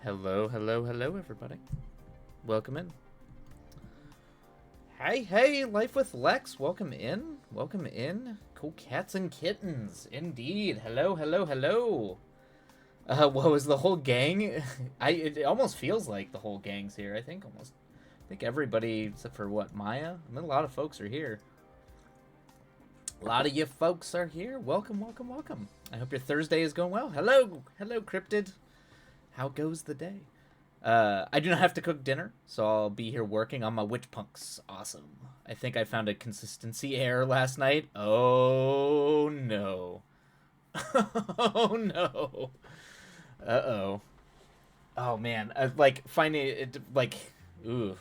Hello, hello, hello, everybody. Welcome in. Hey, Life with Lex. Welcome in. Welcome in. Cool cats and kittens. Indeed. Hello, hello, hello. What was the whole gang? It almost feels like the whole gang's here. I think everybody except for what, Maya? I mean, a lot of folks are here. A lot of you folks are here. Welcome, welcome, welcome. I hope your Thursday is going well. Hello, Cryptid. How goes the day? I do not have to cook dinner, so I'll be here working on my witch punks. Awesome. I think I found a consistency error last night. Oh no. Oh no. Uh-oh. Oh man. Like finding it ooh.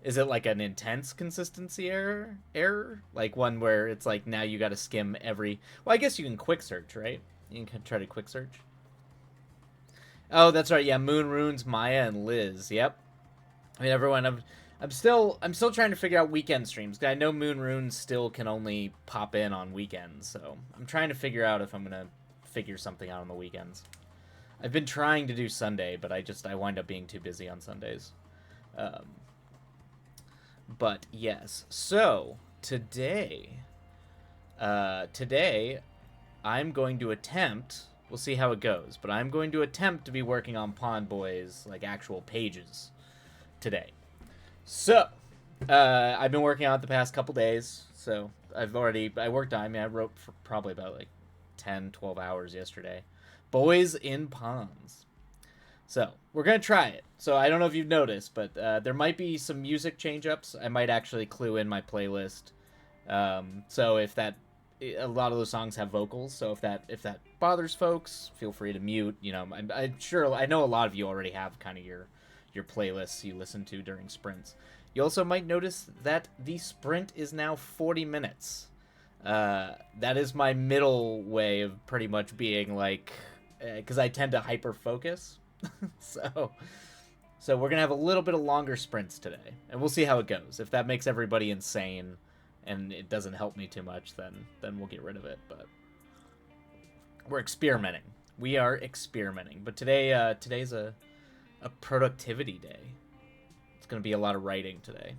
Is it like an intense consistency error? Like one where it's like now you got to skim every. Well, I guess you can quick search, right? You can try to quick search. Oh, that's right. Yeah, Moon Runes, Maya, and Liz. Yep. I mean, everyone. I'm still trying to figure out weekend streams. I know Moon Runes still can only pop in on weekends, so I'm trying to figure out if I'm gonna figure something out on the weekends. I've been trying to do Sunday, but I wind up being too busy on Sundays. But yes, so today I'm going to attempt. We'll see how it goes, but I'm going to attempt to be working on Pond Boy's like actual pages today. So, I've been working on it the past couple days. So I worked on. I mean, I wrote for probably about like 10, 12 hours yesterday. Boys in Ponds. So we're gonna try it. So I don't know if you've noticed, but there might be some music change-ups. I might actually clue in my playlist. So if that. A lot of those songs have vocals, so if that bothers folks, feel free to mute. You know, I'm sure I know a lot of you already have kind of your playlists you listen to during sprints. You also might notice that the sprint is now 40 minutes. That is my middle way of pretty much being like, because I tend to hyper focus, so we're gonna have a little bit of longer sprints today, and we'll see how it goes. If that makes everybody insane and it doesn't help me too much, then we'll get rid of it. But we're experimenting. We are experimenting. But today's a productivity day. It's gonna be a lot of writing today.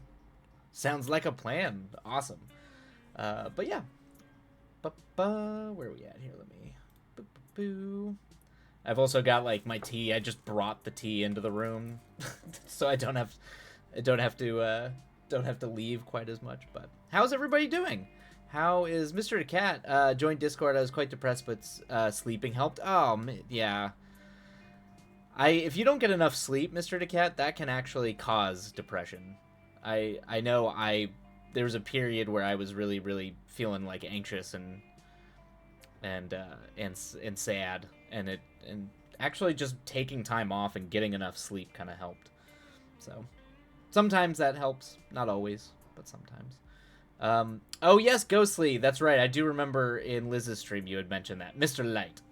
Sounds like a plan. Awesome. But yeah. Where are we at here? Let me. I've also got like my tea. I just brought the tea into the room, so I don't have to leave quite as much. But how's everybody doing? How is Mr. the Cat? Joined Discord. I was quite depressed, but sleeping helped. Oh, yeah. If you don't get enough sleep, Mr. the Cat, that can actually cause depression. I know there was a period where I was really, really feeling like anxious and sad, and actually just taking time off and getting enough sleep kind of helped. So sometimes that helps, not always, but sometimes. Oh yes, Ghostly, that's right. I do remember in Liz's stream you had mentioned that. Mr. Light.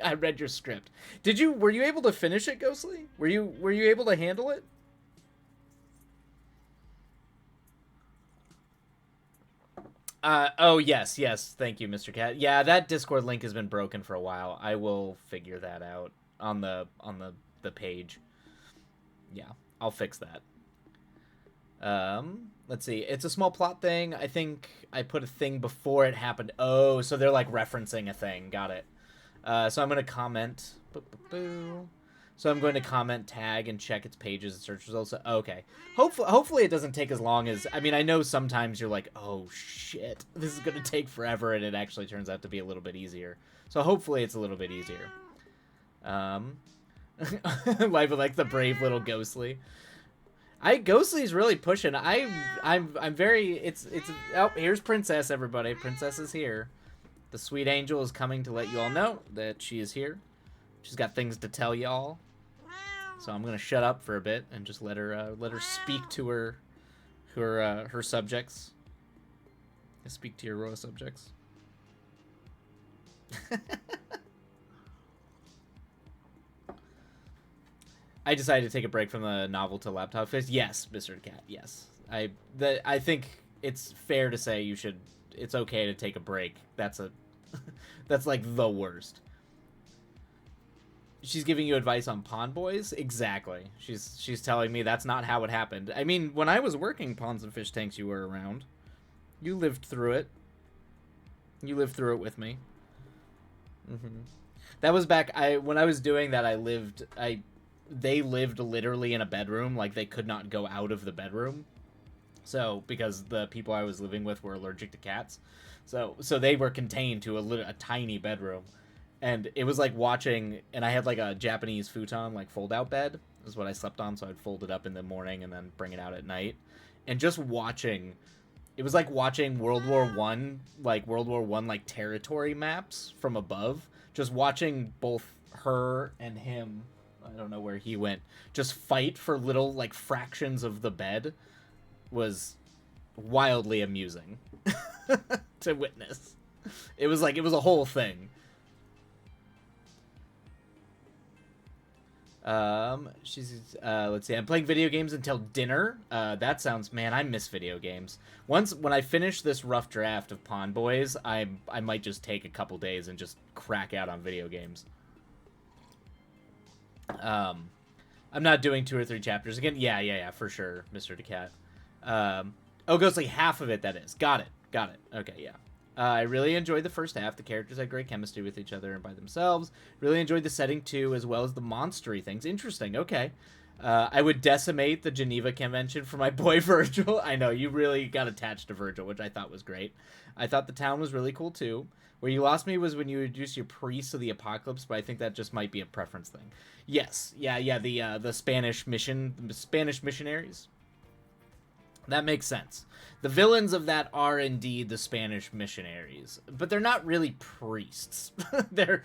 I read your script. Were you able to finish it, Ghostly? Were you able to handle it? Oh yes, thank you, Mr. Cat. Yeah, that Discord link has been broken for a while. I will figure that out on the page. Yeah, I'll fix that. Let's see. It's a small plot thing. I think I put a thing before it happened. Oh, so they're like referencing a thing. Got it. So I'm going to comment. So I'm going to comment, tag, and check its pages and search results. Okay. Hopefully it doesn't take as long as... I mean, I know sometimes you're like, oh, shit. This is going to take forever, and it actually turns out to be a little bit easier. So hopefully it's a little bit easier. Life of like the brave little Ghostly. Ghostly's really pushing. I'm very... It's oh, here's Princess, everybody. Princess is here. The sweet angel is coming to let you all know that she is here. She's got things to tell y'all. So I'm gonna shut up for a bit and just let her speak to her subjects. Speak to your royal subjects. I decided to take a break from the novel to laptop phase. Yes, Mr. Cat. Yes, I think it's fair to say you should. It's okay to take a break. That's a that's like the worst. She's giving you advice on Pawn Boys? Exactly. She's telling me that's not how it happened. I mean, when I was working Pawns and Fish Tanks, you were around. You lived through it. You lived through it with me. Mm-hmm. That was back. When I was doing that, they lived literally in a bedroom. Like, they could not go out of the bedroom. So, because the people I was living with were allergic to cats. So they were contained to a tiny bedroom. And it was like watching, and I had like a Japanese futon, like fold-out bed is what I slept on, so I'd fold it up in the morning and then bring it out at night. And just watching, it was like watching World War One, like territory maps from above. Just watching both her and him, I don't know where he went, just fight for little like fractions of the bed was wildly amusing to witness. It was a whole thing. Let's see. I'm playing video games until dinner. That sounds, man, I miss video games. When I finish this rough draft of Pawn Boys, I might just take a couple days and just crack out on video games. I'm not doing 2 or 3 chapters again. Yeah, for sure, Mr. DeCat. Ghostly, half of it, that is. Got it. Okay, yeah. I really enjoyed the first half. The characters had great chemistry with each other and by themselves. Really enjoyed the setting, too, as well as the monstery things. Interesting, okay. I would decimate the Geneva Convention for my boy Virgil. I know, you really got attached to Virgil, which I thought was great. I thought the town was really cool, too. Where you lost me was when you introduced your priests of the apocalypse, but I think that just might be a preference thing. Yes, yeah, the Spanish missionaries. That makes sense. The villains of that are indeed the Spanish missionaries, but they're not really priests. they're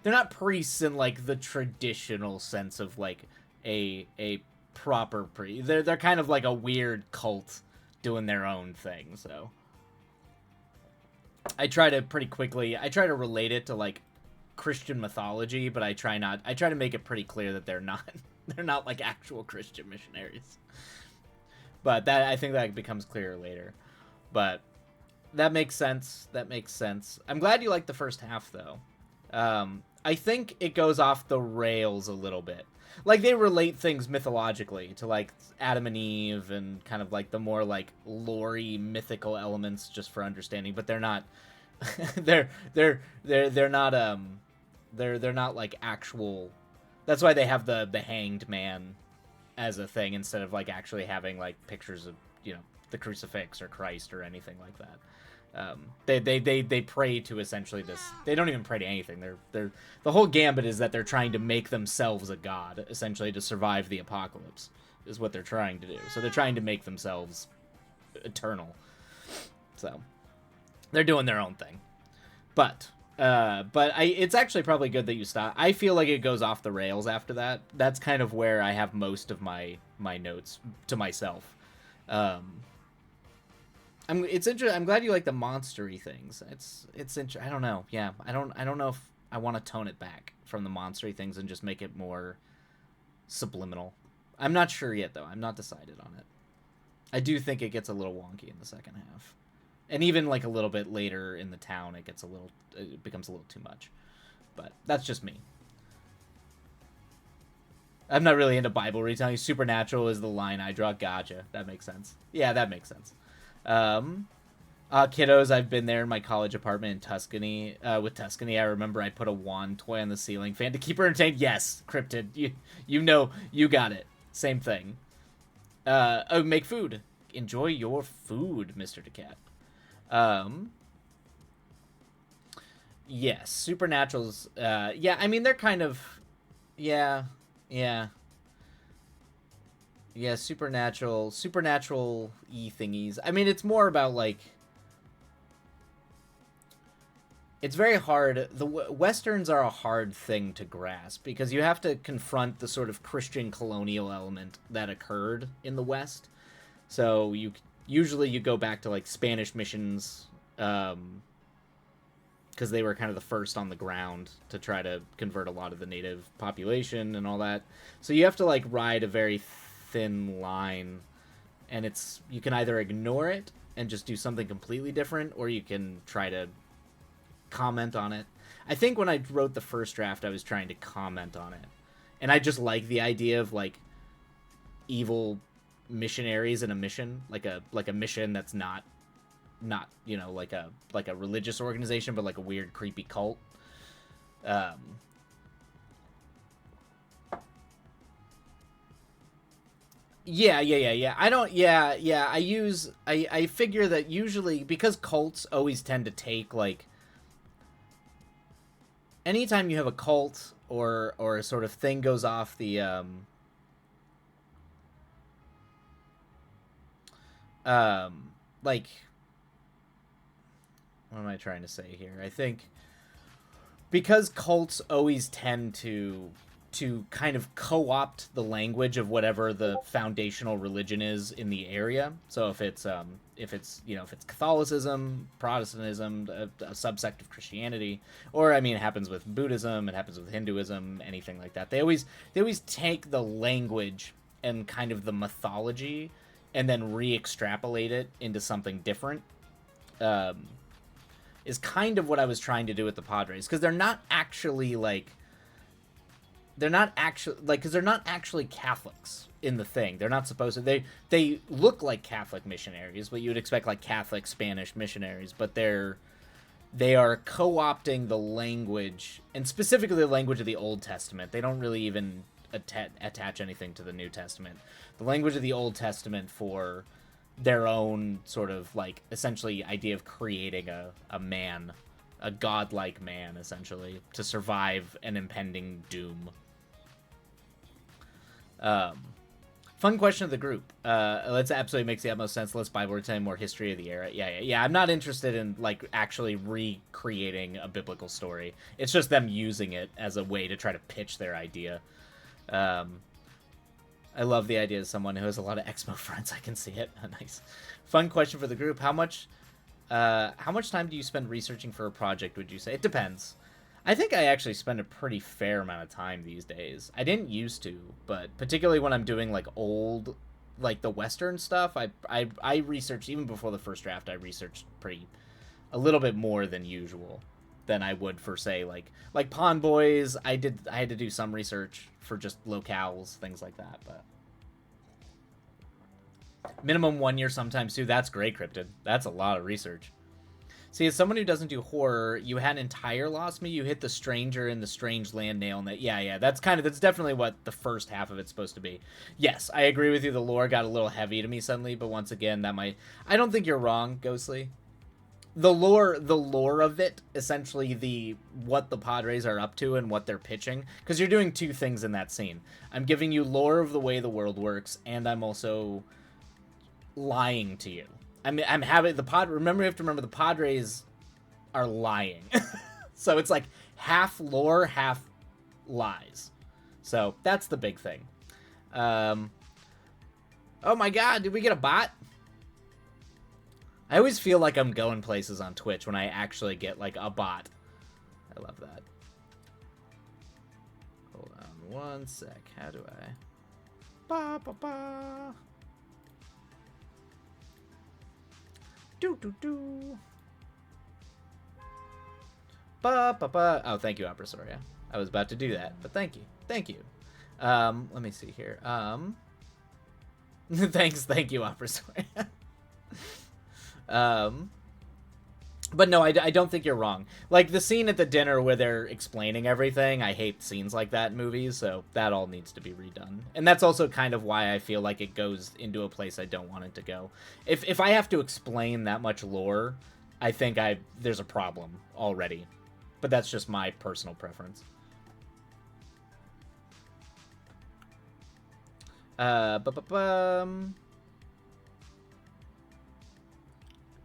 not priests in like the traditional sense of like a proper priest. They're kind of like a weird cult doing their own thing. So I try to relate it to like Christian mythology, but I try to make it pretty clear that they're not like actual Christian missionaries. But I think that becomes clearer later. But that makes sense. I'm glad you liked the first half, though. I think it goes off the rails a little bit. Like, they relate things mythologically to, like, Adam and Eve and kind of, like, the more, like, lore-y, mythical elements just for understanding. But they're not... they're not, like, actual... That's why they have the hanged man as a thing instead of like actually having like pictures of, you know, the crucifix or Christ or anything like that. They pray to essentially this. They don't even pray to anything. They're the whole gambit is that they're trying to make themselves a god essentially to survive the apocalypse is what they're trying to do. So they're trying to make themselves eternal. So they're doing their own thing. But it's actually probably good that you stop. I feel like it goes off the rails after that. That's kind of where I have most of my notes to myself. It's interesting. I'm glad you like the monstery things. It's interesting. I don't know. Yeah, I don't know if I want to tone it back from the monstery things and just make it more subliminal. I'm not sure yet though. I'm not decided on it. I do think it gets a little wonky in the second half. And even like a little bit later in the town, it becomes a little too much. But that's just me. I'm not really into Bible retelling. Supernatural is the line I draw. Gotcha. That makes sense. Yeah, that makes sense. Kiddos, I've been there in my college apartment in Tuscany. With Tuscany, I remember I put a wand toy on the ceiling fan to keep her entertained. Yes, Cryptid. You know, you got it. Same thing. Make food. Enjoy your food, Mr. DeCat. Yes, Supernaturals, yeah, I mean, they're kind of, yeah, supernatural-y thingies. I mean, it's more about, like, it's very hard, the Westerns are a hard thing to grasp, because you have to confront the sort of Christian colonial element that occurred in the West, so usually you go back to, like, Spanish missions, because they were kind of the first on the ground to try to convert a lot of the native population and all that. So you have to like ride a very thin line, and you can either ignore it and just do something completely different, or you can try to comment on it. I think when I wrote the first draft, I was trying to comment on it, and I just like the idea of like evil missionaries in a mission, like a mission that's not you know, like a religious organization, but like a weird creepy cult. Yeah. I figure that usually, because cults always tend to take like, anytime you have a cult or a sort of thing goes off the like, what am I trying to say here? I think because cults always tend to kind of co-opt the language of whatever the foundational religion is in the area. So if it's Catholicism, Protestantism, a subsect of Christianity, or I mean it happens with Buddhism, it happens with Hinduism, anything like that. They always take the language and kind of the mythology and then re-extrapolate it into something different. Is kind of what I was trying to do with the Padres, because they're not actually Catholics in the thing. They're not supposed to. They look like Catholic missionaries, but you would expect like Catholic Spanish missionaries, but they are co-opting the language, and specifically the language of the Old Testament. They don't really even attach anything to the New Testament. The language of the Old Testament for their own sort of like essentially idea of creating a man, a godlike man, essentially, to survive an impending doom. Fun question of the group. Let's absolutely makes the utmost sense. Let's Bible tell more history of the era. Yeah. I'm not interested in like actually recreating a biblical story. It's just them using it as a way to try to pitch their idea. I love the idea of someone who has a lot of Exmo friends. I can see it. Nice. Fun question for the group. How much time do you spend researching for a project, would you say? It depends. I think I actually spend a pretty fair amount of time these days. I didn't used to, but particularly when I'm doing like old, like the Western stuff, I researched, even before the first draft, I researched a little bit more than usual than I would for, say, like Pond Boys. I had to do some research for just locales, things like that, but minimum 1 year, sometimes 2. That's great, Cryptid. That's a lot of research. See, as someone who doesn't do horror, you had entire Lost Me. You hit the Stranger in the Strange Land nail in that. Yeah. That's definitely what the first half of it's supposed to be. Yes, I agree with you. The lore got a little heavy to me suddenly, but once again, I don't think you're wrong, Ghostly. The lore of it, essentially what the Padres are up to and what they're pitching, because you're doing two things in that scene. I'm giving you lore of the way the world works, and I'm also lying to you. I'm having remember, you have to remember the Padres are lying. So it's like half lore, half lies. So that's the big thing. Oh my god, did we get a bot? I always feel like I'm going places on Twitch when I actually get like a bot. I love that. Hold on one sec. How do I? Ba ba ba. Do. Ba ba ba. Oh, thank you, Opera Soria. I was about to do that, but thank you. Let me see here. Thank you, Opera Soria. But no, I don't think you're wrong. Like, the scene at the dinner where they're explaining everything, I hate scenes like that in movies, so that all needs to be redone. And that's also kind of why I feel like it goes into a place I don't want it to go. If I have to explain that much lore, I think there's a problem already. But that's just my personal preference.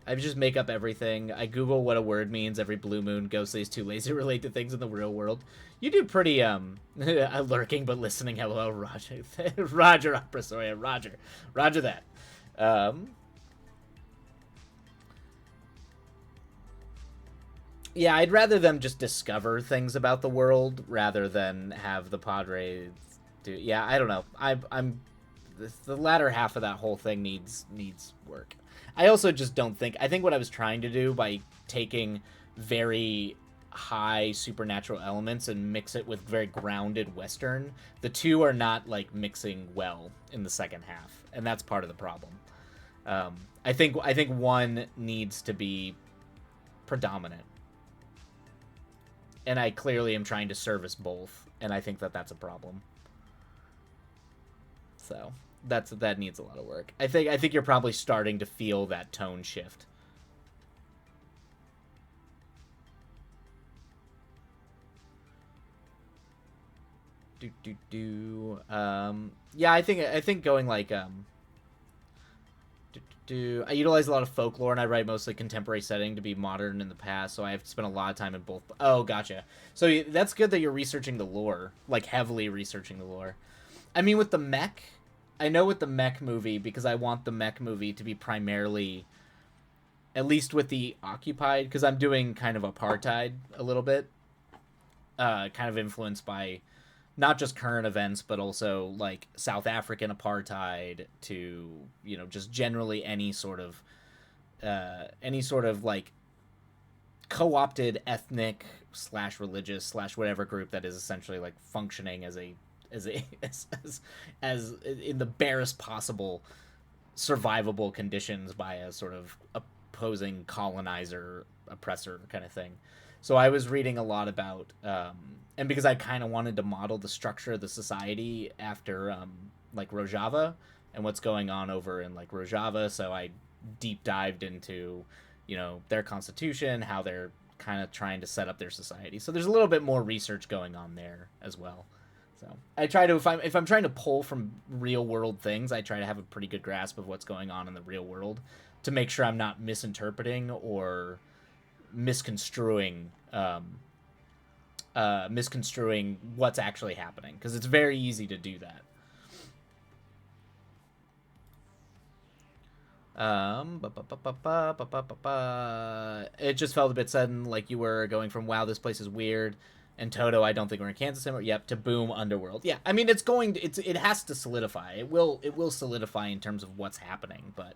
I just make up everything. I Google what a word means every blue moon. Ghostly is too lazy to relate to things in the real world. You do pretty, lurking but listening. Hello, Roger. Roger, Opera, sorry, Roger. Roger that. Yeah, I'd rather them just discover things about the world rather than have the Padres do. Yeah, I don't know. I'm the latter half of that whole thing needs work. I also just don't think. I think what I was trying to do by taking very high supernatural elements and mix it with very grounded Western, the two are not like mixing well in the second half, and that's part of the problem. I think one needs to be predominant, and I clearly am trying to service both, and I think that that's a problem. So that needs a lot of work. I think you're probably starting to feel that tone shift. Yeah, I think going like I utilize a lot of folklore, and I write mostly contemporary setting to be modern in the past, so I have to spend a lot of time in both. Oh, gotcha. So that's good that you're researching the lore, like heavily researching the lore. I mean, with the mech, I know with the mech movie, because I want the mech movie to be primarily, at least with the occupied, because I'm doing kind of apartheid a little bit, kind of influenced by not just current events, but also like South African apartheid to, just generally any sort of like co-opted ethnic slash religious slash whatever group that is essentially like functioning as in the barest possible survivable conditions by a sort of opposing colonizer oppressor kind of thing. So I was reading a lot about, and because I kind of wanted to model the structure of the society after, like Rojava and what's going on over in like Rojava. So I deep dived into, their constitution, how they're kind of trying to set up their society. So there's a little bit more research going on there as well. So I try to, if I'm trying to pull from real world things, I try to have a pretty good grasp of what's going on in the real world to make sure I'm not misinterpreting or misconstruing misconstruing what's actually happening, because it's very easy to do that. It just felt a bit sudden, like you were going from "wow, this place is weird," and Toto, "I don't think we're in Kansas anymore." Yep, to "boom, Underworld." Yeah, I mean, it has to solidify. It will solidify in terms of what's happening, but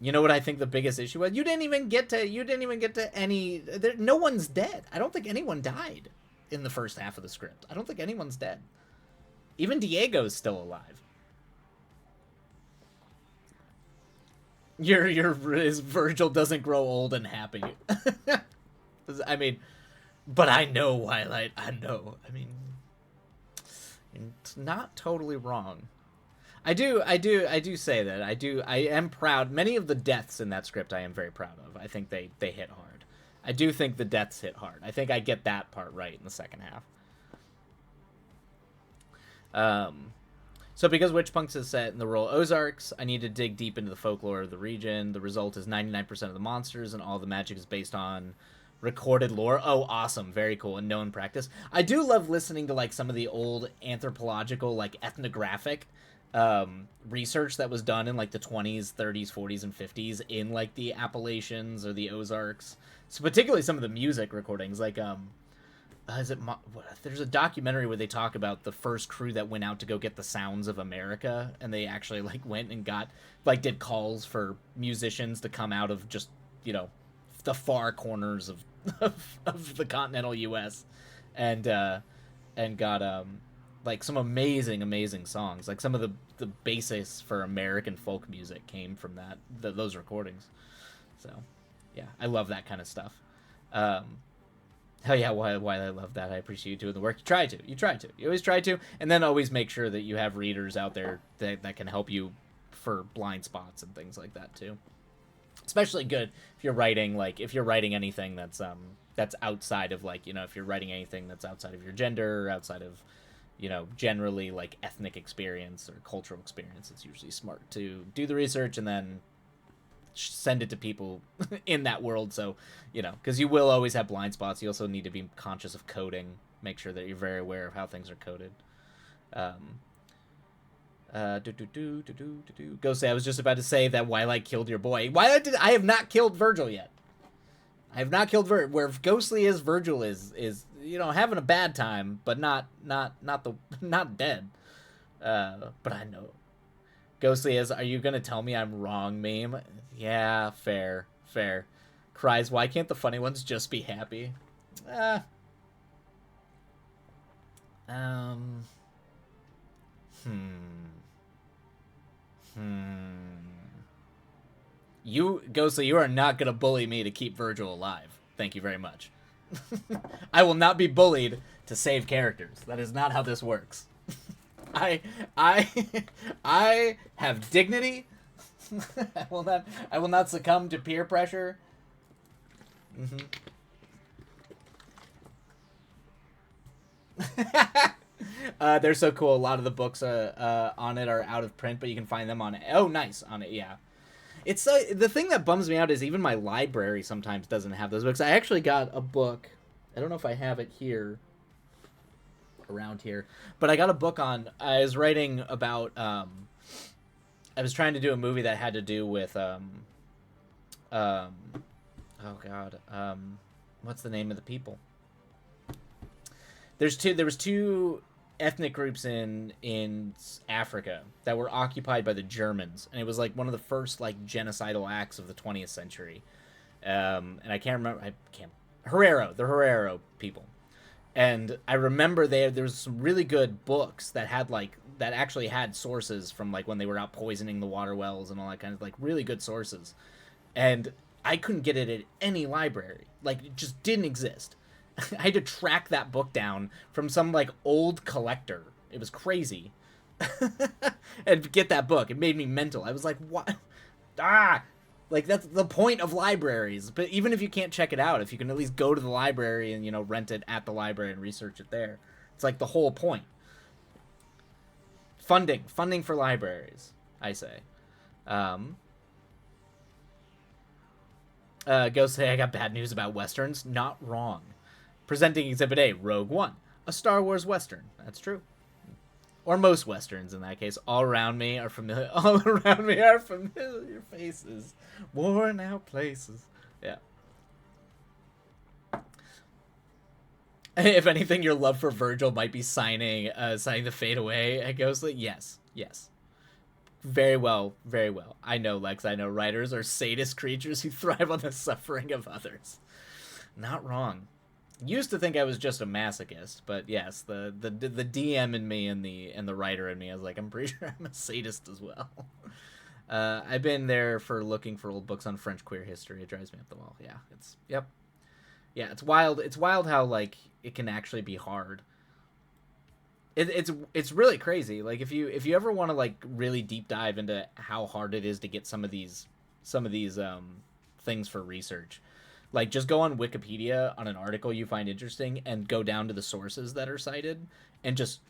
you know what I think the biggest issue was? You didn't even get to any. No one's dead. I don't think anyone died in the first half of the script. I don't think anyone's dead. Even Diego's still alive. His Virgil doesn't grow old and happy. I mean, but I know Twilight. I know. I mean, it's not totally wrong. I do say that. I am proud. Many of the deaths in that script I am very proud of. I think they hit hard. I do think the deaths hit hard. I think I get that part right in the second half. So because Witchpunks is set in the rural Ozarks, I need to dig deep into the folklore of the region. The result is 99% of the monsters and all the magic is based on recorded lore. Oh, awesome. Very cool. And known practice. I do love listening to like some of the old anthropological, like ethnographic research that was done in like the 20s, 30s, 40s, and 50s in like the Appalachians or the Ozarks. So particularly some of the music recordings, like there's a documentary where they talk about the first crew that went out to go get the sounds of America, and they actually like went and got like did calls for musicians to come out of just the far corners of the continental U.S. and got like some amazing songs. Like some of the basis for American folk music came from those recordings. So yeah, I love that kind of stuff. Hell yeah, why I love that. I appreciate you doing the work. You try to. You always try to, and then always make sure that you have readers out there that can help you for blind spots and things like that too. Especially good if you're writing anything that's outside of like, if you're writing anything that's outside of your gender, or outside of, generally like ethnic experience or cultural experience. It's usually smart to do the research and then send it to people in that world. So, because you will always have blind spots. You also need to be conscious of coding. Make sure that you're very aware of how things are coded. Go say, I was just about to say that Twilight killed your boy. I have not killed Virgil yet. I have not killed Virgil. Where Ghostly is, Virgil is having a bad time, but not dead. But I know Ghostly is. Are you gonna tell me I'm wrong, meme? Yeah, fair. Cries. Why can't the funny ones just be happy? Uh, um. Hmm. You, Ghostly, you are not gonna bully me to keep Virgil alive. Thank you very much. I will not be bullied to save characters. That is not how this works. I I I have dignity. I will not succumb to peer pressure. Mm-hmm. They're so cool. A lot of the books on it are out of print, but you can find them on it. Oh, nice on it. Yeah, it's the thing that bums me out is even my library sometimes doesn't have those books. I actually got a book. I don't know if I have it here around here, but I got a book on. I was writing about. I was trying to do a movie that had to do with um, oh god, what's the name of the people? There was two ethnic groups in Africa that were occupied by the Germans, and it was like one of the first like genocidal acts of the 20th century. And I can't remember. I can't. The Herero people. And I remember there was some really good books that had that actually had sources from like when they were out poisoning the water wells and all that kind of like really good sources. And I couldn't get it at any library. Like it just didn't exist. I had to track that book down from some like old collector. It was crazy. And get that book. It made me mental. I was like, what? Ah! Like that's the point of libraries. But even if you can't check it out, if you can at least go to the library and rent it at the library and research it there, it's like the whole point. Funding for libraries, I say. Go say I got bad news about westerns. Not wrong. Presenting Exhibit A, Rogue One, a Star Wars western. That's true. Or most westerns in that case. All around me are familiar. All around me are familiar faces, worn out places. Yeah. If anything, your love for Virgil might be signing the Fade Away at Ghostly. Yes. Very well. I know, Lex. I know writers are sadist creatures who thrive on the suffering of others. Not wrong. Used to think I was just a masochist, but yes, the DM in me and the writer in me, I was like, I'm pretty sure I'm a sadist as well. I've been there for looking for old books on French queer history. It drives me up the wall. Yeah, it's wild. It's wild how like it can actually be hard. It's really crazy. Like if you ever want to like really deep dive into how hard it is to get some of these things for research, like just go on Wikipedia on an article you find interesting and go down to the sources that are cited and just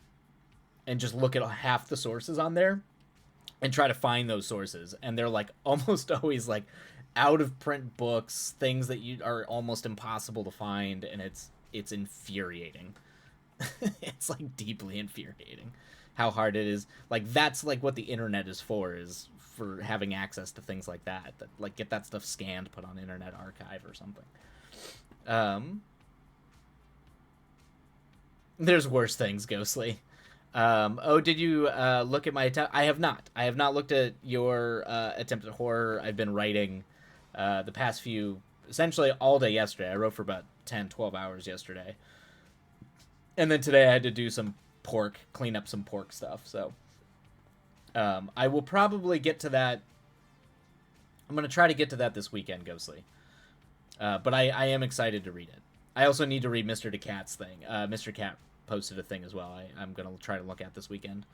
look at half the sources on there and try to find those sources, and they're like almost always like out of print books, things that you are almost impossible to find, and it's infuriating. It's like deeply infuriating how hard it is. Like that's like what the internet is for having access to things like that like get that stuff scanned, put on Internet Archive or something. There's worse things, Ghostly. Did you look at my attempt? I have not looked at your attempt at horror. I've been writing the past few, essentially all day yesterday. I wrote for about 10-12 hours yesterday, and then today I had to do some clean up some pork stuff. So I will probably get to that. I'm going to try to get to that this weekend, Ghostly. But I am excited to read it. I also need to read Mr. DeCat's thing. Mr. Cat posted a thing as well. I'm going to try to look at this weekend.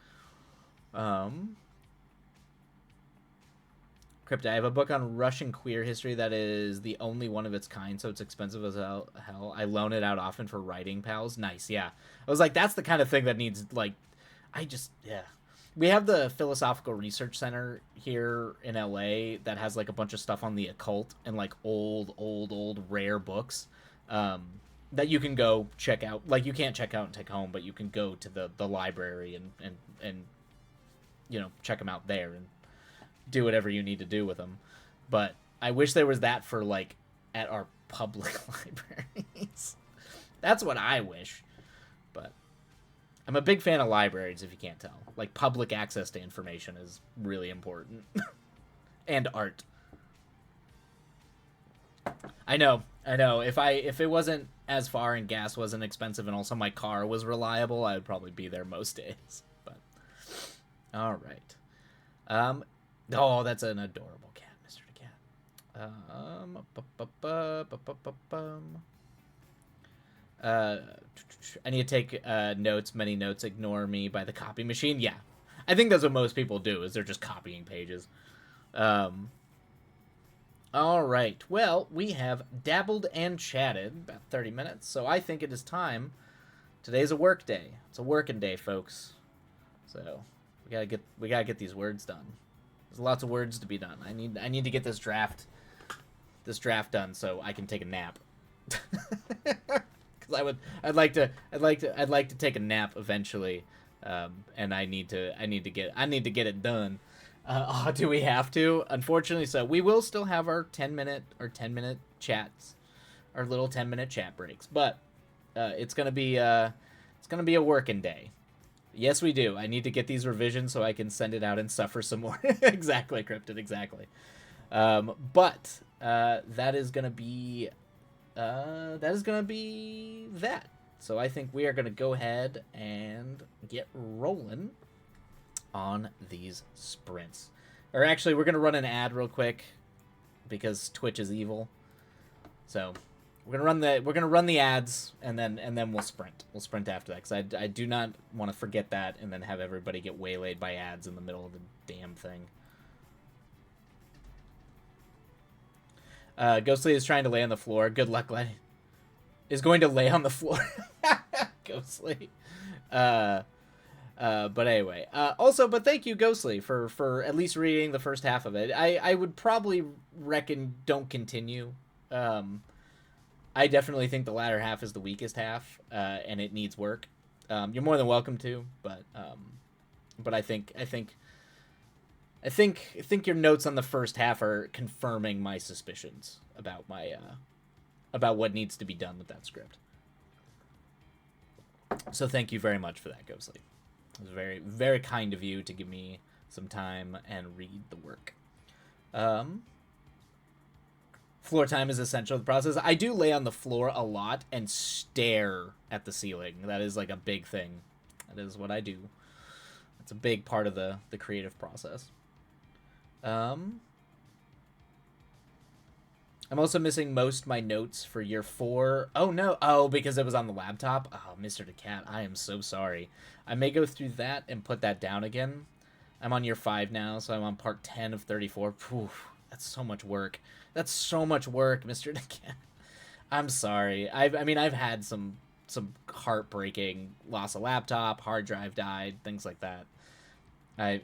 Crypta, I have a book on Russian queer history that is the only one of its kind, so it's expensive as hell. I loan it out often for writing pals. Nice, yeah. I was like, that's the kind of thing that needs, like, yeah. We have the Philosophical Research Center here in LA that has, like, a bunch of stuff on the occult and, like, old, rare books that you can go check out. Like, you can't check out and take home, but you can go to the library and check them out there and do whatever you need to do with them. But I wish there was that for like at our public libraries. That's what I wish. But I'm a big fan of libraries, if you can't tell. Like, public access to information is really important. And art. I know. If it wasn't as far and gas wasn't expensive and also my car was reliable, I would probably be there most days. But all right. Oh, that's an adorable cat, Mr. Cat. I need to take notes. Many notes. Ignore me by the copy machine. Yeah, I think that's what most people do. Is they're just copying pages. All right. Well, we have dabbled and chatted about 30 minutes, so I think it is time. Today's a work day. It's a working day, folks. So we gotta get these words done. There's lots of words to be done. I need to get this draft done so I can take a nap. Because I'd like to take a nap eventually, and I need to get it done. Do we have to? Unfortunately, so we will still have our 10-minute chats, our little 10-minute chat breaks, but it's gonna be a working day. Yes, we do. I need to get these revisions so I can send it out and suffer some more. Exactly, Cryptid. Exactly. But that is gonna be that. So I think we are gonna go ahead and get rolling on these sprints. Or actually, we're gonna run an ad real quick because Twitch is evil. So we're gonna run the ads and then we'll sprint. We'll sprint after that because I do not want to forget that and then have everybody get waylaid by ads in the middle of the damn thing. Ghostly is trying to lay on the floor. Good luck, Lenny. Is going to lay on the floor. Ghostly. But anyway, but thank you, Ghostly, for at least reading the first half of it. I would probably reckon don't continue. I definitely think the latter half is the weakest half, and it needs work. You're more than welcome to, but I think your notes on the first half are confirming my suspicions about about what needs to be done with that script. So thank you very much for that, Ghostly. It was very, very kind of you to give me some time and read the work. Floor time is essential to the process. I do lay on the floor a lot and stare at the ceiling. That is like a big thing. That is what I do. It's a big part of the creative process. I'm also missing most of my notes for year 4. Oh, no. Oh, because it was on the laptop? Oh, Mr. DeCat, I am so sorry. I may go through that and put that down again. I'm on year 5 now, so I'm on part 10 of 34. Poof, that's so much work. That's so much work, Mr. DeCat. I'm sorry. I've had some heartbreaking loss of laptop, hard drive died, things like that. I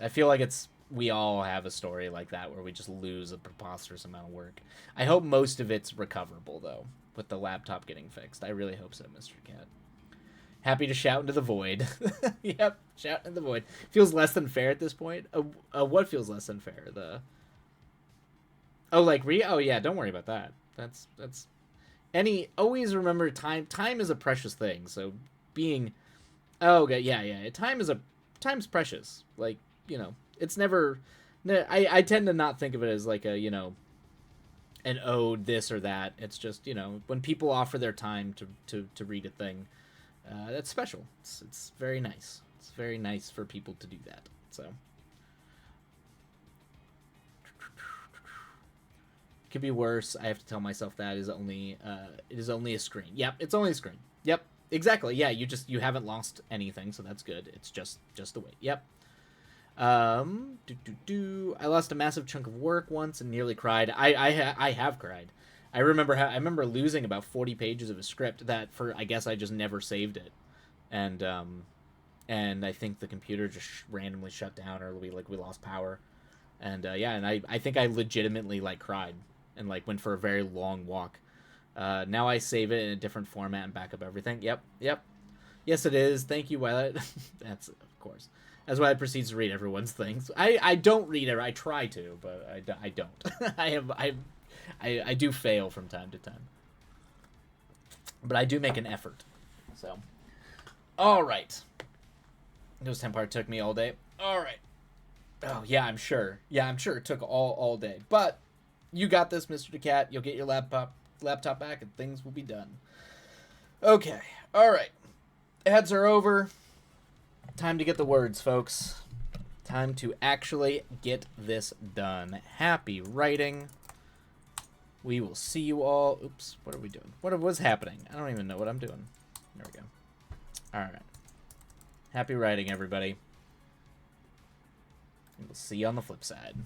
feel like we all have a story like that where we just lose a preposterous amount of work. I hope most of it's recoverable, though, with the laptop getting fixed. I really hope so, Mr. Cat. Happy to shout into the void. Yep, shout into the void. Feels less than fair at this point. What feels less than fair? Oh, yeah, don't worry about that. That's always remember time is a precious thing, so being... Oh, okay, yeah. Time's precious. Like, it's never... I tend to not think of it as like a, an ode, this or that. It's just, when people offer their time to read a thing, that's special. It's very nice. It's very nice for people to do that. So... Could be worse. I have to tell myself that it is only a screen. Yep, it's only a screen. Yep, exactly. Yeah, you haven't lost anything, so that's good. It's just the wait. Yep. I lost a massive chunk of work once and nearly cried. I have cried. I remember losing about 40 pages of a script that I guess I just never saved it, and I think the computer just randomly shut down or we lost power, and I think I legitimately cried and went for a very long walk. Now I save it in a different format and back up everything. Yep. Yes, it is. Thank you, Violet. That's, of course. That's why I proceed to read everyone's things. I don't read it. I try to, but I don't. I do fail from time to time. But I do make an effort. So, all right. Those 10 part took me all day. All right. Oh, yeah, I'm sure. Yeah, I'm sure it took all day. But you got this, Mr. DeCat. You'll get your laptop back and things will be done. Okay. All right. Ads are over. Time to get the words, folks. Time to actually get this done. Happy writing. We will see you all. Oops, what are we doing? What was happening? I don't even know what I'm doing. There we go. All right. Happy writing, everybody. And we'll see you on the flip side.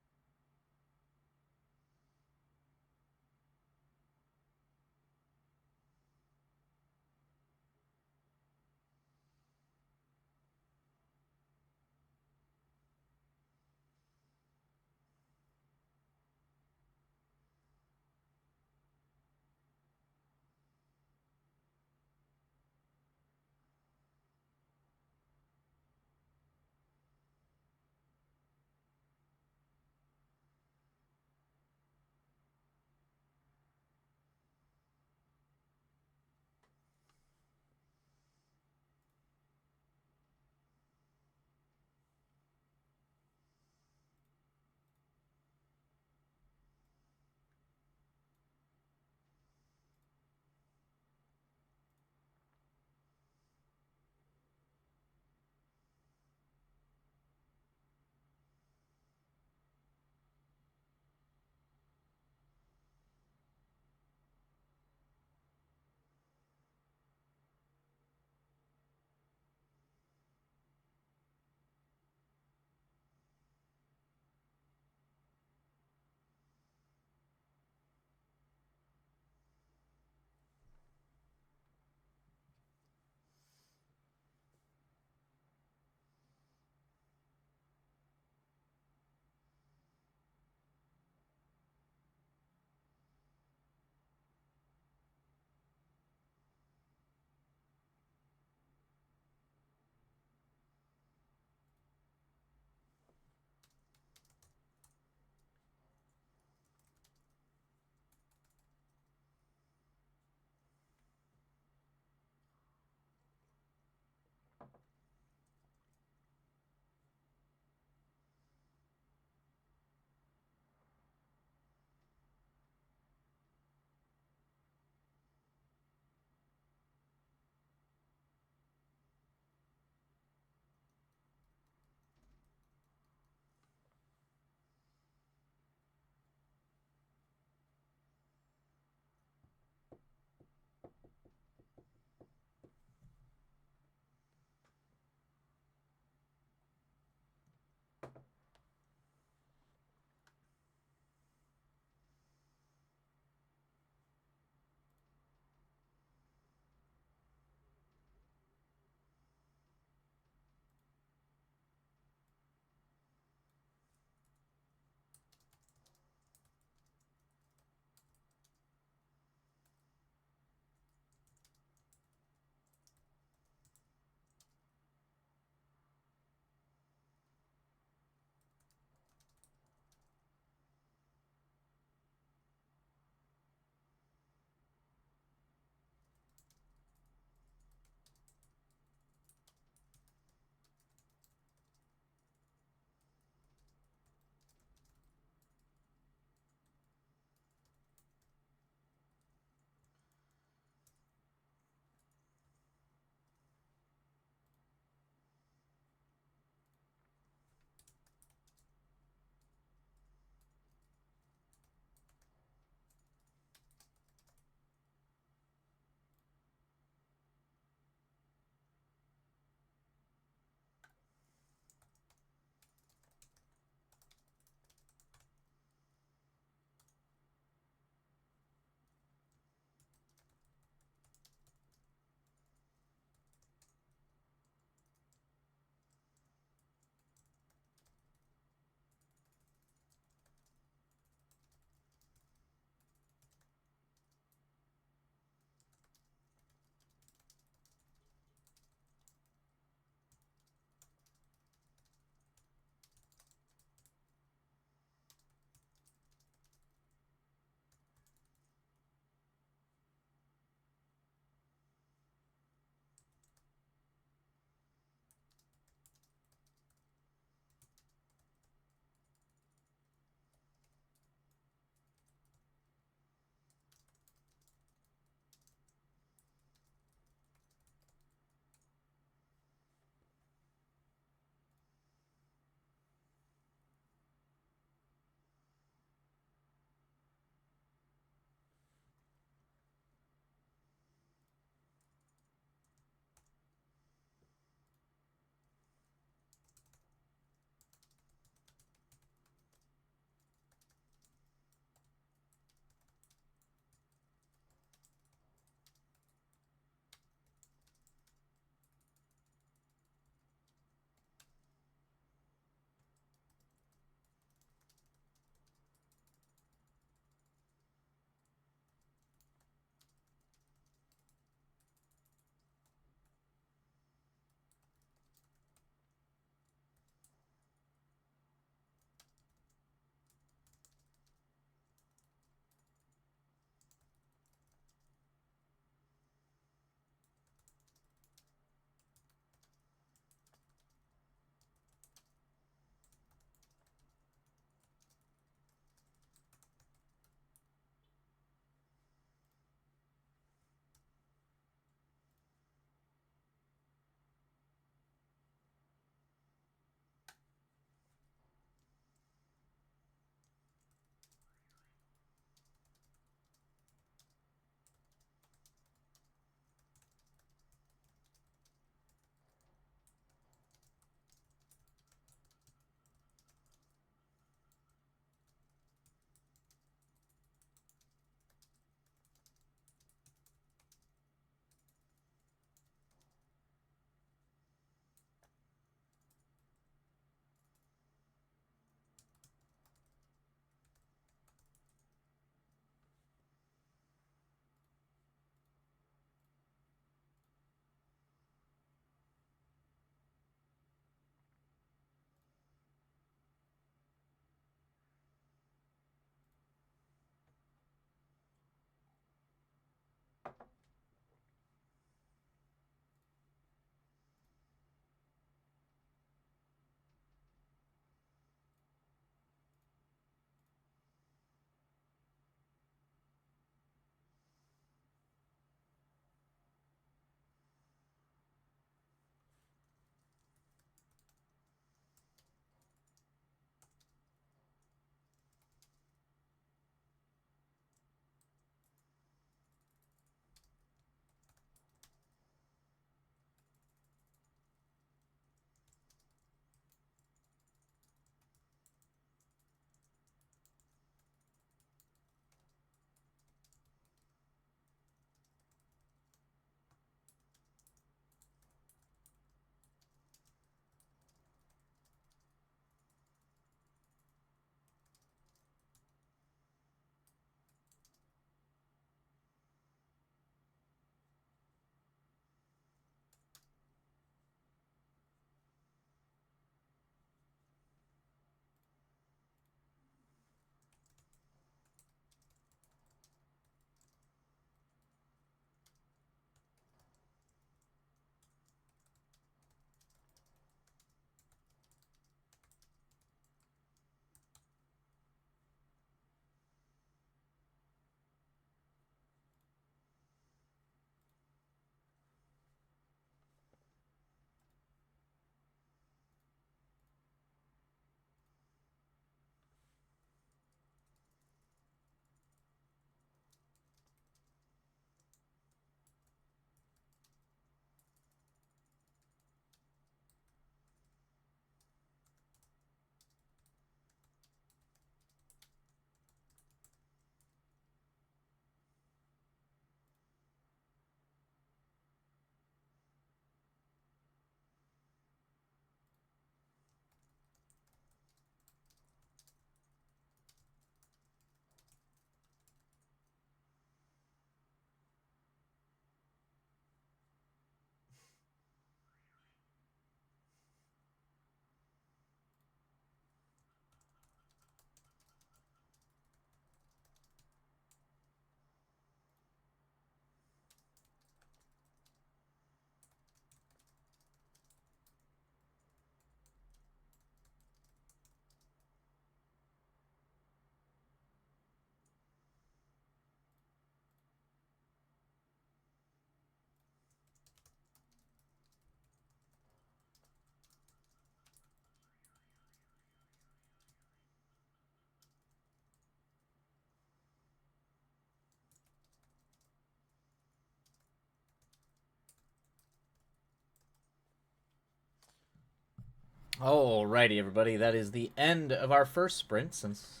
Alrighty, everybody. That is the end of our first sprint. Since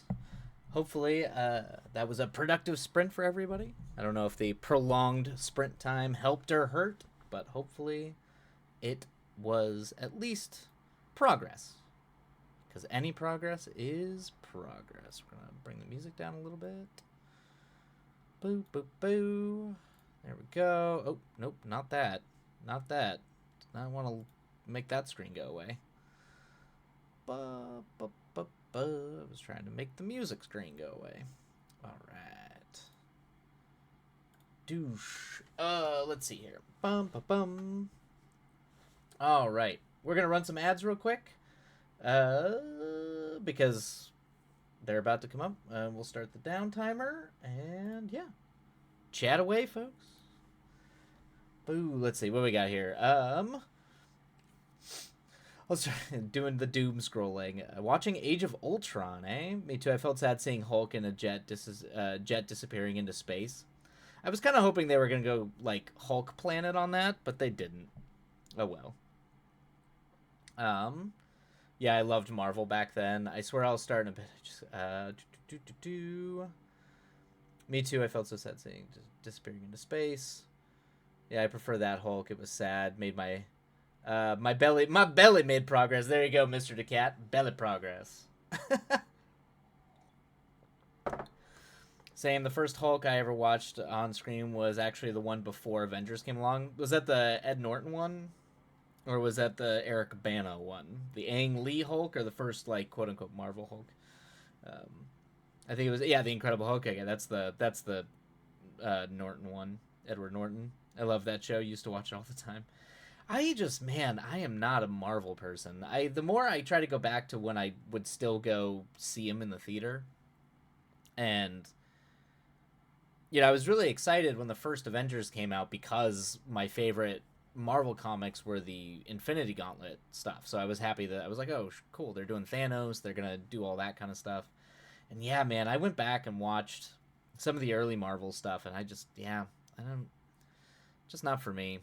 hopefully that was a productive sprint for everybody. I don't know if the prolonged sprint time helped or hurt, but hopefully it was at least progress. Because any progress is progress. We're gonna bring the music down a little bit. Boo, boo, boo. There we go. Oh, nope, not that. Not that. I want to make that screen go away. I was trying to make the music screen go away. Alright. Douche. Let's see here. Alright. We're going to run some ads real quick. Because they're about to come up. We'll start the down timer. And yeah. Chat away, folks. Boo. Let's see. What we got here? Let's start doing the doom scrolling. Watching Age of Ultron, eh? Me too. I felt sad seeing Hulk in a jet disappearing into space. I was kind of hoping they were going to go, like, Hulk Planet on that, but they didn't. Oh, well. Yeah, I loved Marvel back then. I swear I'll start in a bit. Me too. I felt so sad seeing disappearing into space. Yeah, I prefer that Hulk. It was sad. Made my... my belly made progress. There you go, Mr. DeCat. Belly progress. Saying the first Hulk I ever watched on screen was actually the one before Avengers came along. Was that the Ed Norton one? Or was that the Eric Bana one? The Ang Lee Hulk or the first, like, quote-unquote Marvel Hulk? I think it was, yeah, the Incredible Hulk. Okay, that's the Norton one. Edward Norton. I love that show. Used to watch it all the time. I am not a Marvel person. The more I try to go back to when I would still go see him in the theater, and I was really excited when the first Avengers came out because my favorite Marvel comics were the Infinity Gauntlet stuff. So I was happy that I was like, oh, cool, they're doing Thanos, they're gonna do all that kind of stuff. And yeah, man, I went back and watched some of the early Marvel stuff, and just not for me.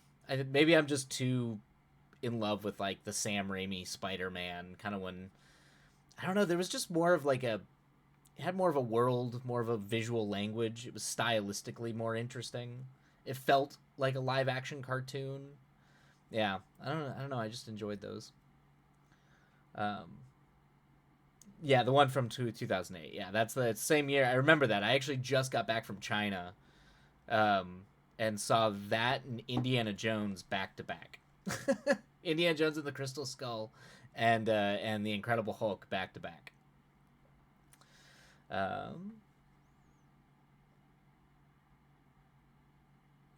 Maybe I'm just too in love with, like, the Sam Raimi Spider-Man, kind of when, I don't know, there was just more of, like, it had more of a world, more of a visual language. It was stylistically more interesting. It felt like a live-action cartoon. Yeah, I don't know, I just enjoyed those. Yeah, the one from 2008. Yeah, that's the same year. I remember that. I actually just got back from China. And saw that and Indiana Jones back to back. Indiana Jones and the Crystal Skull, and the Incredible Hulk back to back.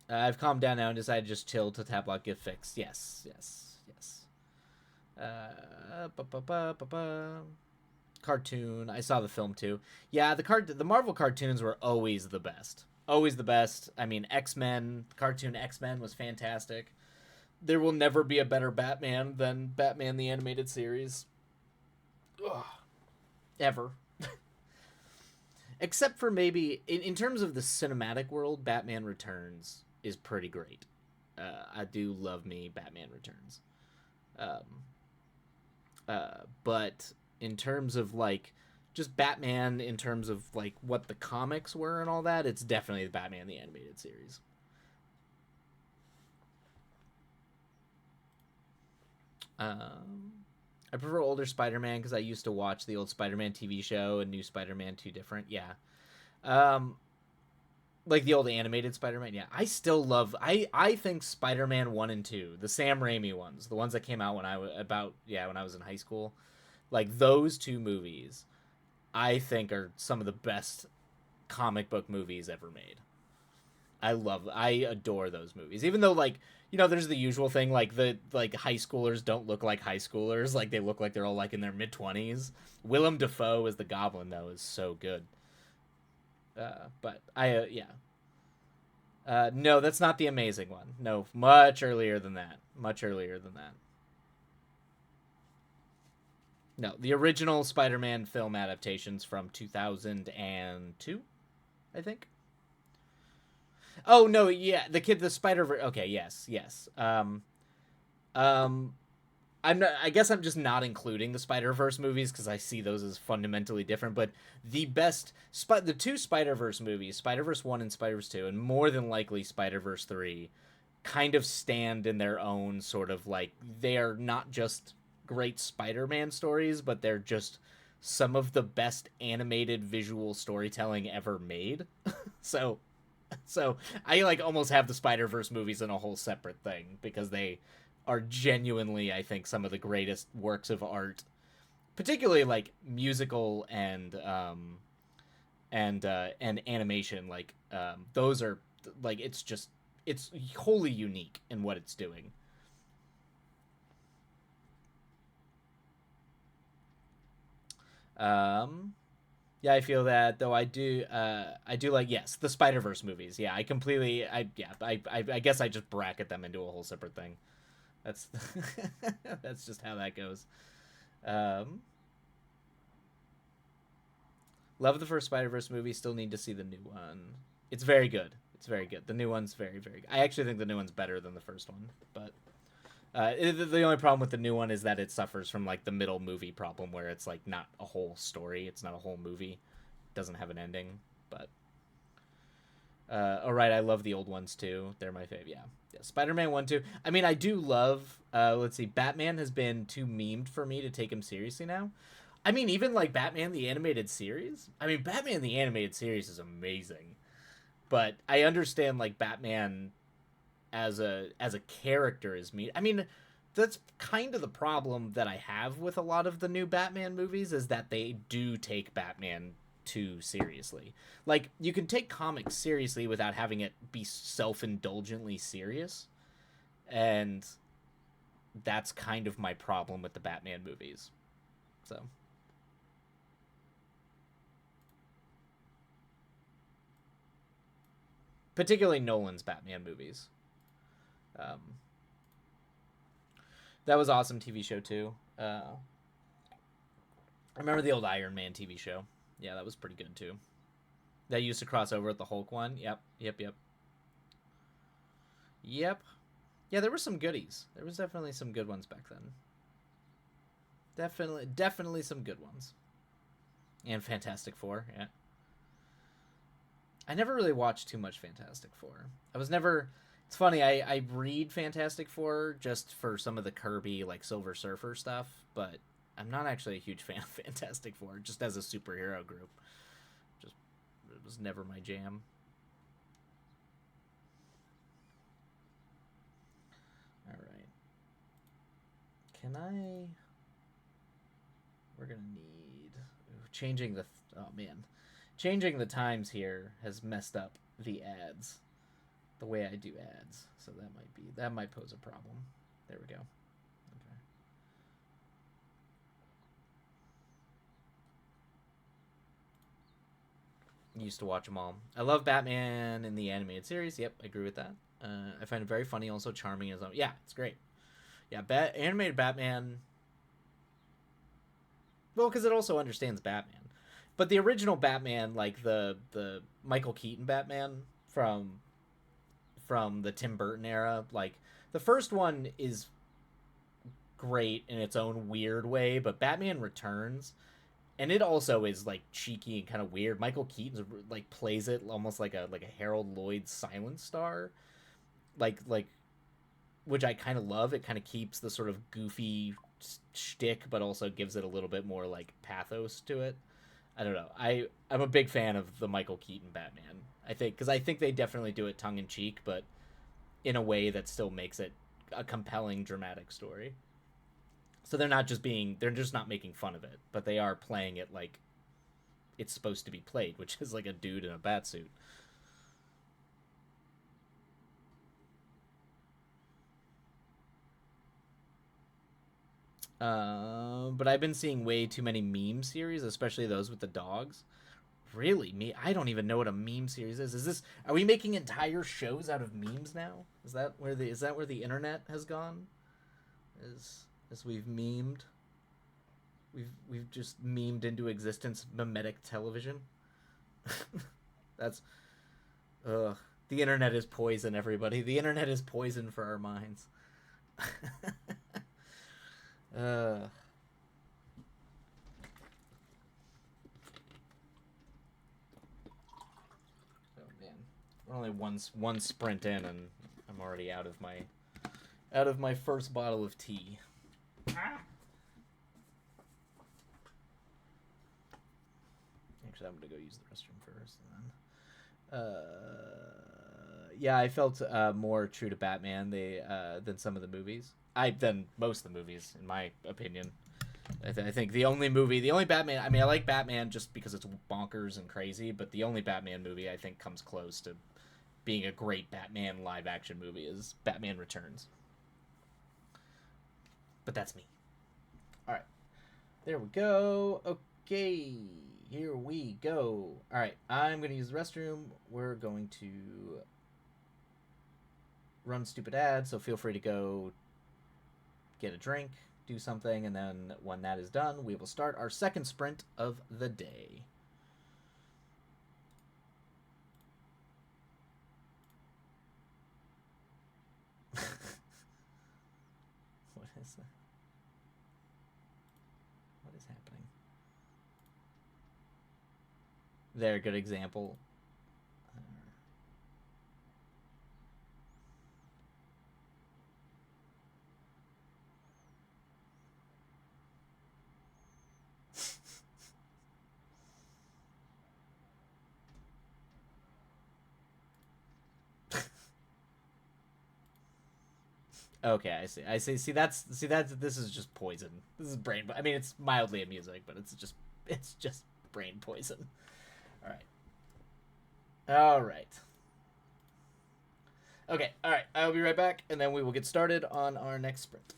I've calmed down now and decided to just chill till Tablock get fixed. Yes. Cartoon. I saw the film too. Yeah, the Marvel cartoons were always the best. Always the best. I mean, X-Men, cartoon X-Men was fantastic. There will never be a better Batman than Batman the Animated Series. Ugh. Ever. Except for maybe, in terms of the cinematic world, Batman Returns is pretty great. I do love me Batman Returns. But in terms of, like, just Batman in terms of, like, what the comics were and all that, it's definitely the Batman the Animated Series. I prefer older Spider-Man because I used to watch the old Spider-Man TV show and New Spider-Man 2 different. Yeah. Like the old animated Spider-Man. Yeah. I still love... I think Spider-Man 1 and 2, the Sam Raimi ones, the ones that came out when I was in high school, like, those two movies, I think, are some of the best comic book movies ever made. I adore those movies. Even though, like, there's the usual thing, like, high schoolers don't look like high schoolers. Like, they look like they're all, like, in their mid-20s. Willem Dafoe as the Goblin, though, is so good. But no, that's not the Amazing one. No, much earlier than that. No, the original Spider-Man film adaptations from 2002, I think. Oh no, yeah, the Spider-Verse. Okay, yes. I guess I'm just not including the Spider-Verse movies because I see those as fundamentally different. But the two Spider-Verse movies, Spider-Verse 1 and Spider-Verse 2, and more than likely Spider-Verse 3, kind of stand in their own sort of like, they are not just great Spider-Man stories, but they're just some of the best animated visual storytelling ever made. so so I like almost have the Spider-Verse movies in a whole separate thing because they are genuinely, I think, some of the greatest works of art, particularly like musical and animation. Like those are like it's wholly unique in what it's doing. Um, yeah, I feel that though. I do like, yes, the Spider Verse movies. Yeah, I completely. I yeah. I guess I just bracket them into a whole separate thing. That's that's just how that goes. Um, love the first Spider Verse movie. Still need to see the new one. It's very good. It's very good. The new one's very good. I actually think the new one's better than the first one. But the only problem with the new one is that it suffers from like the middle movie problem, where it's like not a whole story. It's not a whole movie. It doesn't have an ending. But all right, I love the old ones too. They're my favorite. Yeah, yeah. Spider-Man 1, 2. I mean, I do love. Let's see. Batman has been too memed for me to take him seriously now. I mean, even like Batman the animated series. I mean, Batman the animated series is amazing, but I understand like Batman as a character is me. I mean, that's kind of the problem that I have with a lot of the new Batman movies is that they do take Batman too seriously. Like you can take comics seriously without having it be self-indulgently serious, and that's kind of my problem with the Batman movies. So, particularly Nolan's Batman movies. Um, that was awesome TV show too. I remember the old Iron Man TV show. Yeah, that was pretty good too. That used to cross over with the Hulk one. Yep. Yeah, there were some goodies. There was definitely some good ones back then. Definitely some good ones. And Fantastic Four. Yeah. I never really watched too much Fantastic Four. I was never. It's funny. I read Fantastic Four just for some of the Kirby like Silver Surfer stuff, but I'm not actually a huge fan of Fantastic Four. Just as a superhero group, just it was never my jam. All right. Can I? We're gonna need changing the. Oh man, changing the times here has messed up the ads. The way I do ads, so that might pose a problem. There we go. Okay. Used to watch them all. I love Batman in the animated series. Yep, I agree with that. I find it very funny, also charming as well. Yeah, it's great. Yeah, animated Batman. Well, because it also understands Batman, but the original Batman, like the Michael Keaton Batman from the Tim Burton era, like the first one is great in its own weird way, but Batman Returns, and it also is like cheeky and kind of weird. Michael Keaton like plays it almost like a Harold Lloyd silent star, like which I kind of love. It kind of keeps the sort of goofy shtick, but also gives it a little bit more like pathos to it. I don't know. I'm a big fan of the Michael Keaton Batman. I think because I think they definitely do it tongue in cheek, but in a way that still makes it a compelling dramatic story. So they're just not making fun of it, but they are playing it like it's supposed to be played, which is like a dude in a bat suit. But I've been seeing way too many meme series, especially those with the dogs. Really, me? I don't even know what a meme series is. Is this? Are we making entire shows out of memes now? Is that where the internet has gone? As we've memed, we've just memed into existence memetic television. That's ugh. The internet is poison, everybody. The internet is poison for our minds. Oh man, we're only one sprint in, and I'm already out of my first bottle of tea. Actually, I'm gonna go use the restroom first, and then. Yeah, I felt more true to Batman than some of the movies. Than most of the movies, in my opinion. I think the only Batman. I mean, I like Batman just because it's bonkers and crazy, but the only Batman movie I think comes close to being a great Batman live action movie is Batman Returns. But that's me. All right, there we go. Okay, here we go. All right, I'm gonna use the restroom. We're going to run stupid ads, so feel free to go get a drink, do something, and then when that is done, we will start our second sprint of the day. What is that? What is happening? There, good example. Okay, I see. I see. See, that's this is just poison. This is brain. I mean, it's mildly amusing, but it's just brain poison. All right. All right. Okay. All right. I'll be right back, and then we will get started on our next sprint.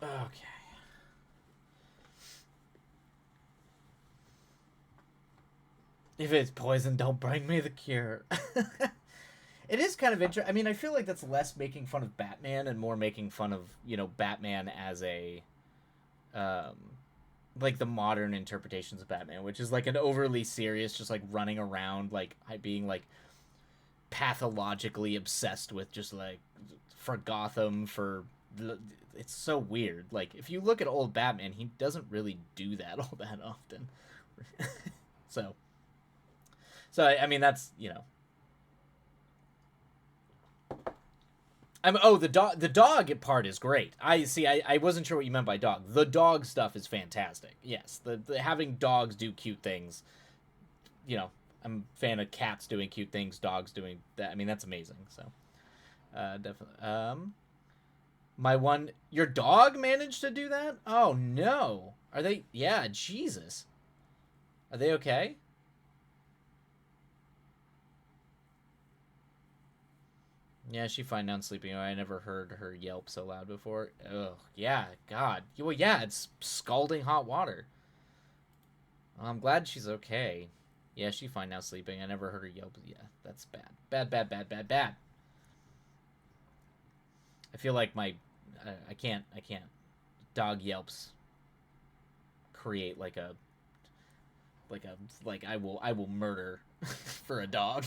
Okay. If it's poison, don't bring me the cure. It is kind of interesting. I mean, I feel like that's less making fun of Batman and more making fun of, Batman as a, um, like the modern interpretations of Batman, which is like an overly serious, just like running around, like being like pathologically obsessed with just like for Gotham, for. It's so weird. Like, if you look at old Batman, he doesn't really do that all that often. so, I mean, that's, the dog part is great. I see. I wasn't sure what you meant by dog. The dog stuff is fantastic. Yes, the having dogs do cute things. I'm a fan of cats doing cute things, dogs doing that. I mean, that's amazing. So, definitely. Your dog managed to do that? Oh no. Are they? Yeah, Jesus. Are they okay? Yeah, she fine now sleeping. I never heard her yelp so loud before. Oh, yeah, God. Well, yeah, it's scalding hot water. Well, I'm glad she's okay. Yeah, she fine now sleeping. I never heard her yelp. Yeah, that's bad. Bad, bad, bad, bad, bad. I feel like my I can't. Dog yelps create like I will murder for a dog.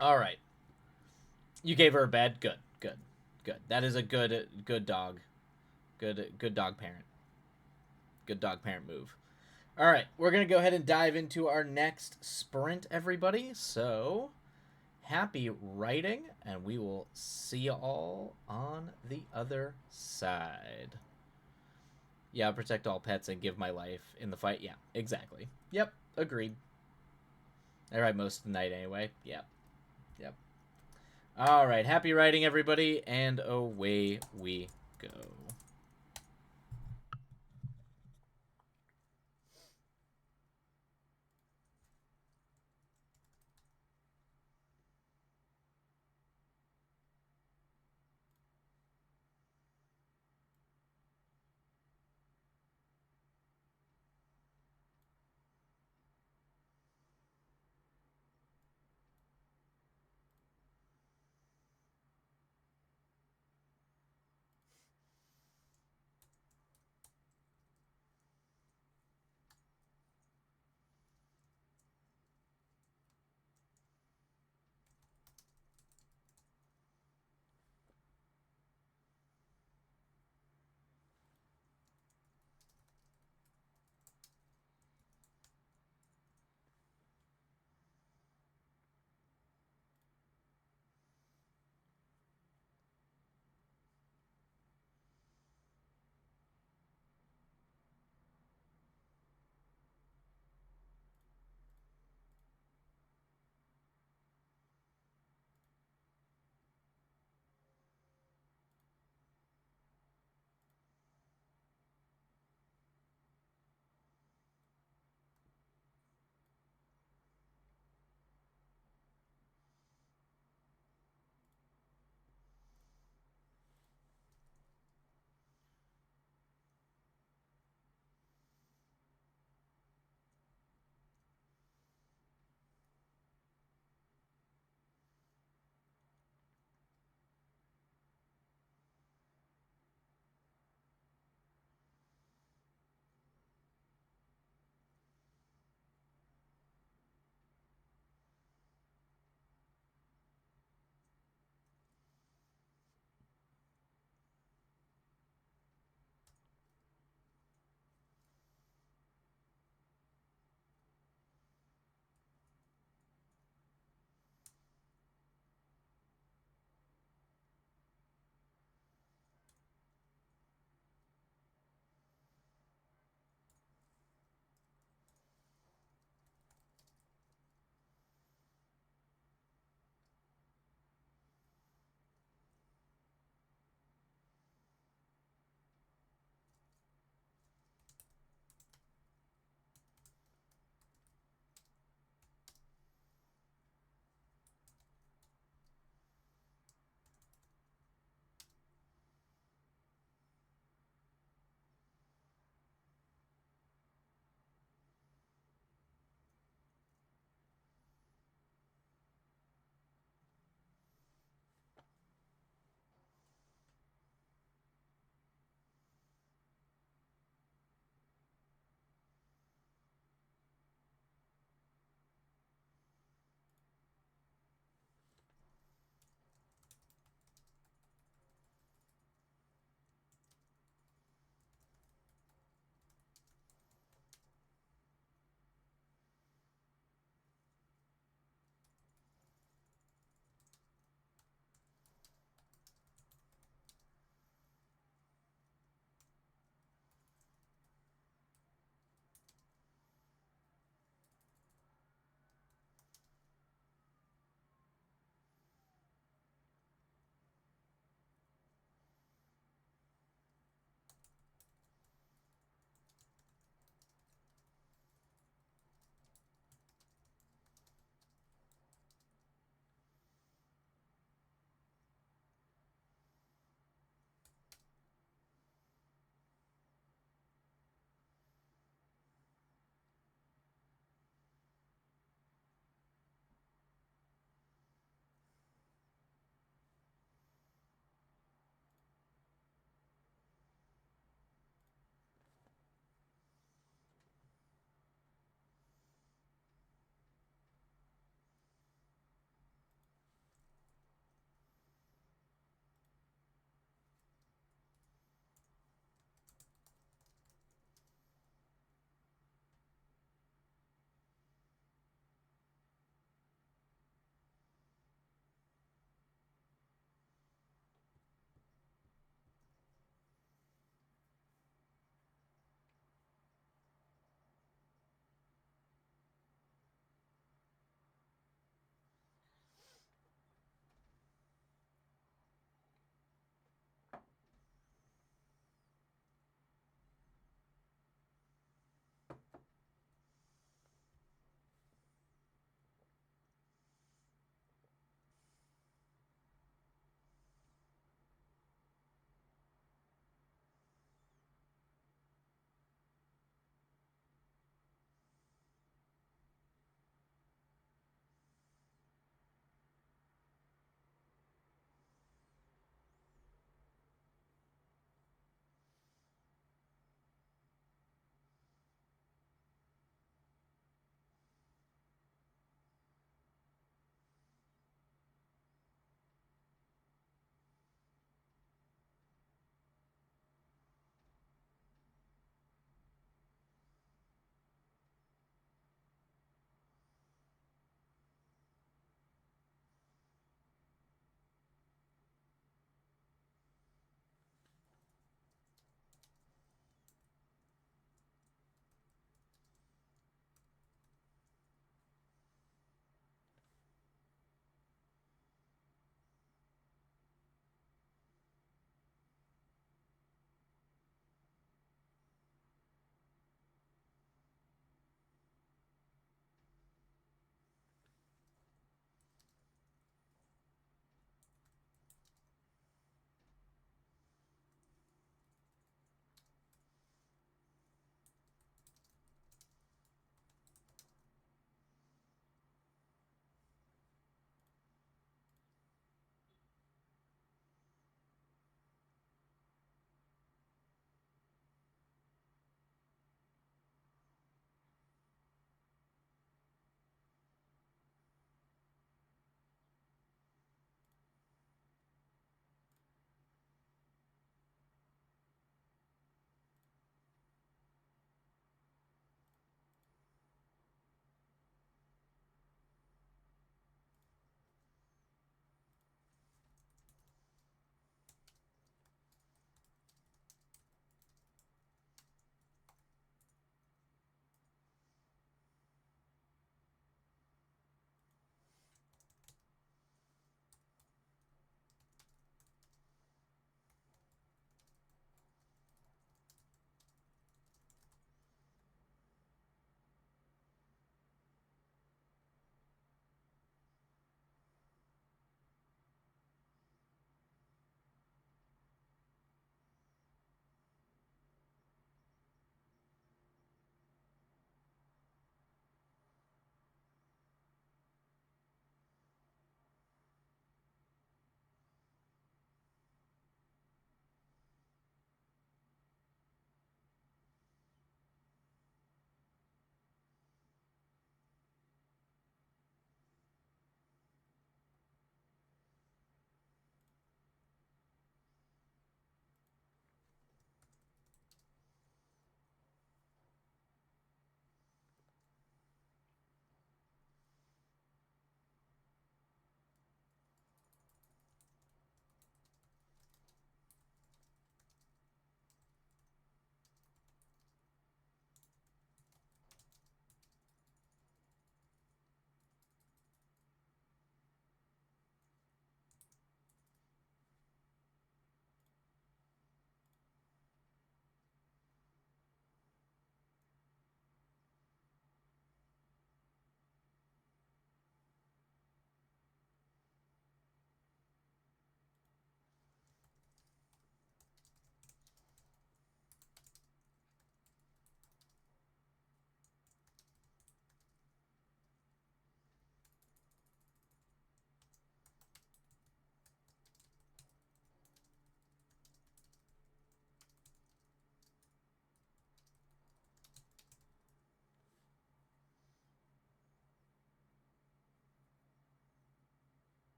All right. You gave her a bed. Good. Good. Good. That is a good dog. Good dog parent. Good dog parent move. All right, we're going to go ahead and dive into our next sprint, everybody. So, happy writing, and we will see you all on the other side. Yeah, I'll protect all pets and give my life in the fight. Yeah, exactly. Yep, agreed. I ride most of the night anyway. Yep. Yep. All right, happy writing, everybody, and away we go.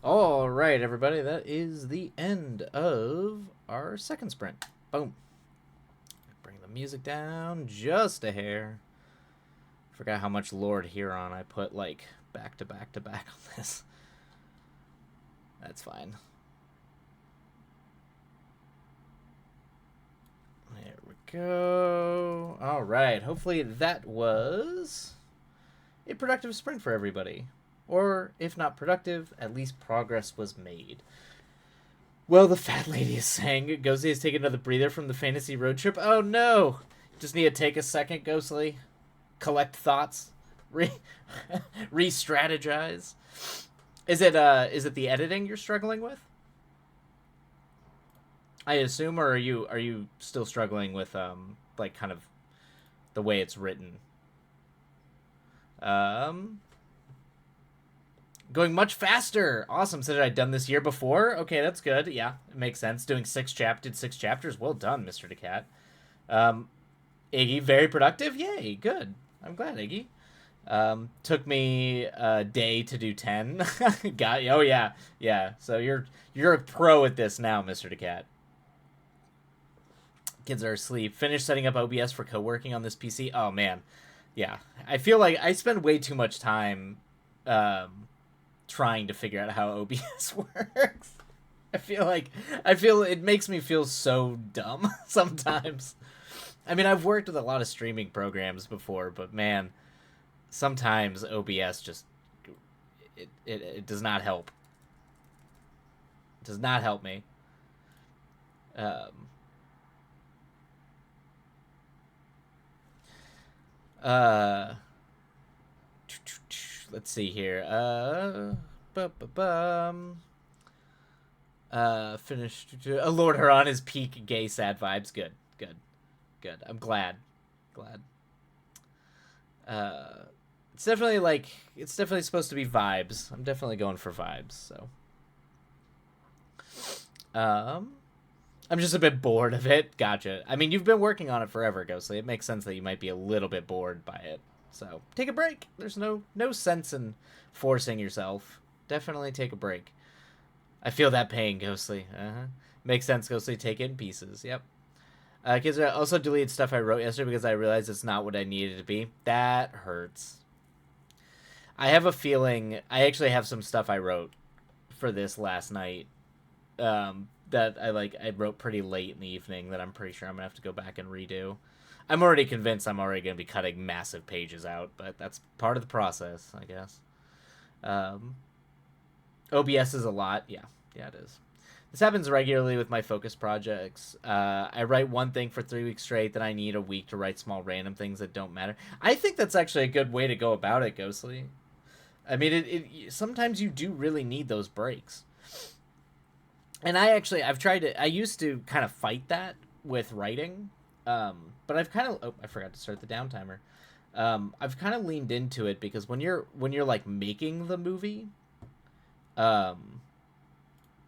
All right, everybody, that is the end of our second sprint. Boom. Bring the music down just a hair. Forgot how much Lord Huron I put, like, back to back to back on this. That's fine. There we go. All right. Hopefully that was a productive sprint for everybody. Or, if not productive, at least progress was made. Well, the fat lady is saying, Ghostly has taken another breather from the fantasy road trip. Oh no! Just need to take a second, Ghostly. Collect thoughts. Re-strategize. Is it the editing you're struggling with? I assume, or are you still struggling with like kind of the way it's written? Um Going much faster. Awesome. Said I'd done this year before. Okay, that's good. Yeah, it makes sense. Doing six chapters. Well done, Mr. DeCat. Iggy, very productive. Yay, good. I'm glad, Iggy. Took me a day to do 10. Got you. Oh yeah, yeah. So you're a pro at this now, Mr. DeCat. Kids are asleep. Finished setting up OBS for co-working on this PC. Oh man, yeah. I feel like I spend way too much time trying to figure out how OBS works. I feel it makes me feel so dumb sometimes. I mean, I've worked with a lot of streaming programs before, but man, sometimes OBS just it does not help. It does not help me. Um, uh, let's see here. Finished. Lord Huron is peak gay sad vibes. Good, good, good. I'm glad. Uh, it's definitely supposed to be vibes. I'm definitely going for vibes. So, I'm just a bit bored of it. Gotcha. I mean, you've been working on it forever, Ghostly. It makes sense that you might be a little bit bored by it. So take a break. There's no sense in forcing yourself. Definitely take a break. I feel that pain, Ghostly. Makes sense, Ghostly. Take it in pieces. Yep. Kids, I also deleted stuff I wrote yesterday because I realized it's not what I needed it to be. That hurts. I have a feeling I actually have some stuff I wrote for this last night. That I wrote pretty late in the evening that I'm pretty sure I'm gonna have to go back and redo. I'm already convinced I'm already gonna be cutting massive pages out, but that's part of the process, I guess. Um, OBS is a lot. Yeah, it is. This happens regularly with my focus projects. I write one thing for 3 weeks straight, then I need a week to write small random things that don't matter. I think that's actually a good way to go about it, Ghostly. I mean, it sometimes you do really need those breaks. And I've tried to, I used to kind of fight that with writing, but I've kind of, I forgot to start the down timer. I've kind of leaned into it because when you're like making the movie, um,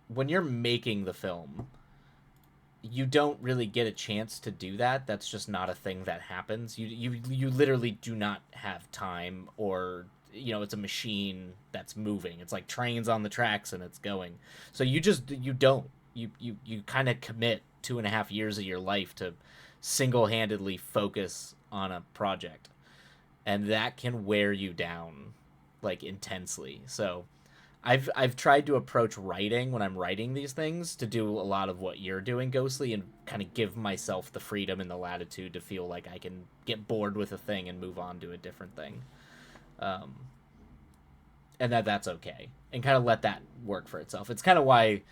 when you're making the film, you don't really get a chance to do that. That's just not a thing that happens. You literally do not have time, or it's a machine that's moving. It's like trains on the tracks and it's going. So you kind of commit 2.5 years of your life to single-handedly focus on a project, and that can wear you down like intensely. So I've tried to approach writing when I'm writing these things to do a lot of what you're doing, Ghostly, and kind of give myself the freedom and the latitude to feel like I can get bored with a thing and move on to a different thing. Um, and that's okay, and kind of let that work for itself. It's kind of why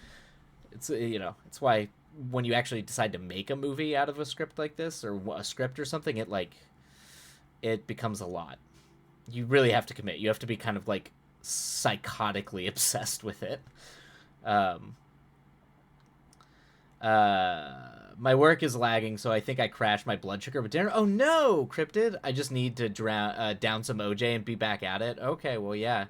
it's why when you actually decide to make a movie out of a script like this, or a script or something, it becomes a lot. You really have to commit. You have to be kind of like psychotically obsessed with it. Um, my work is lagging, so I think I crashed my blood sugar with dinner. Oh no, Cryptid! I just need to down some OJ and be back at it. Okay, well yeah.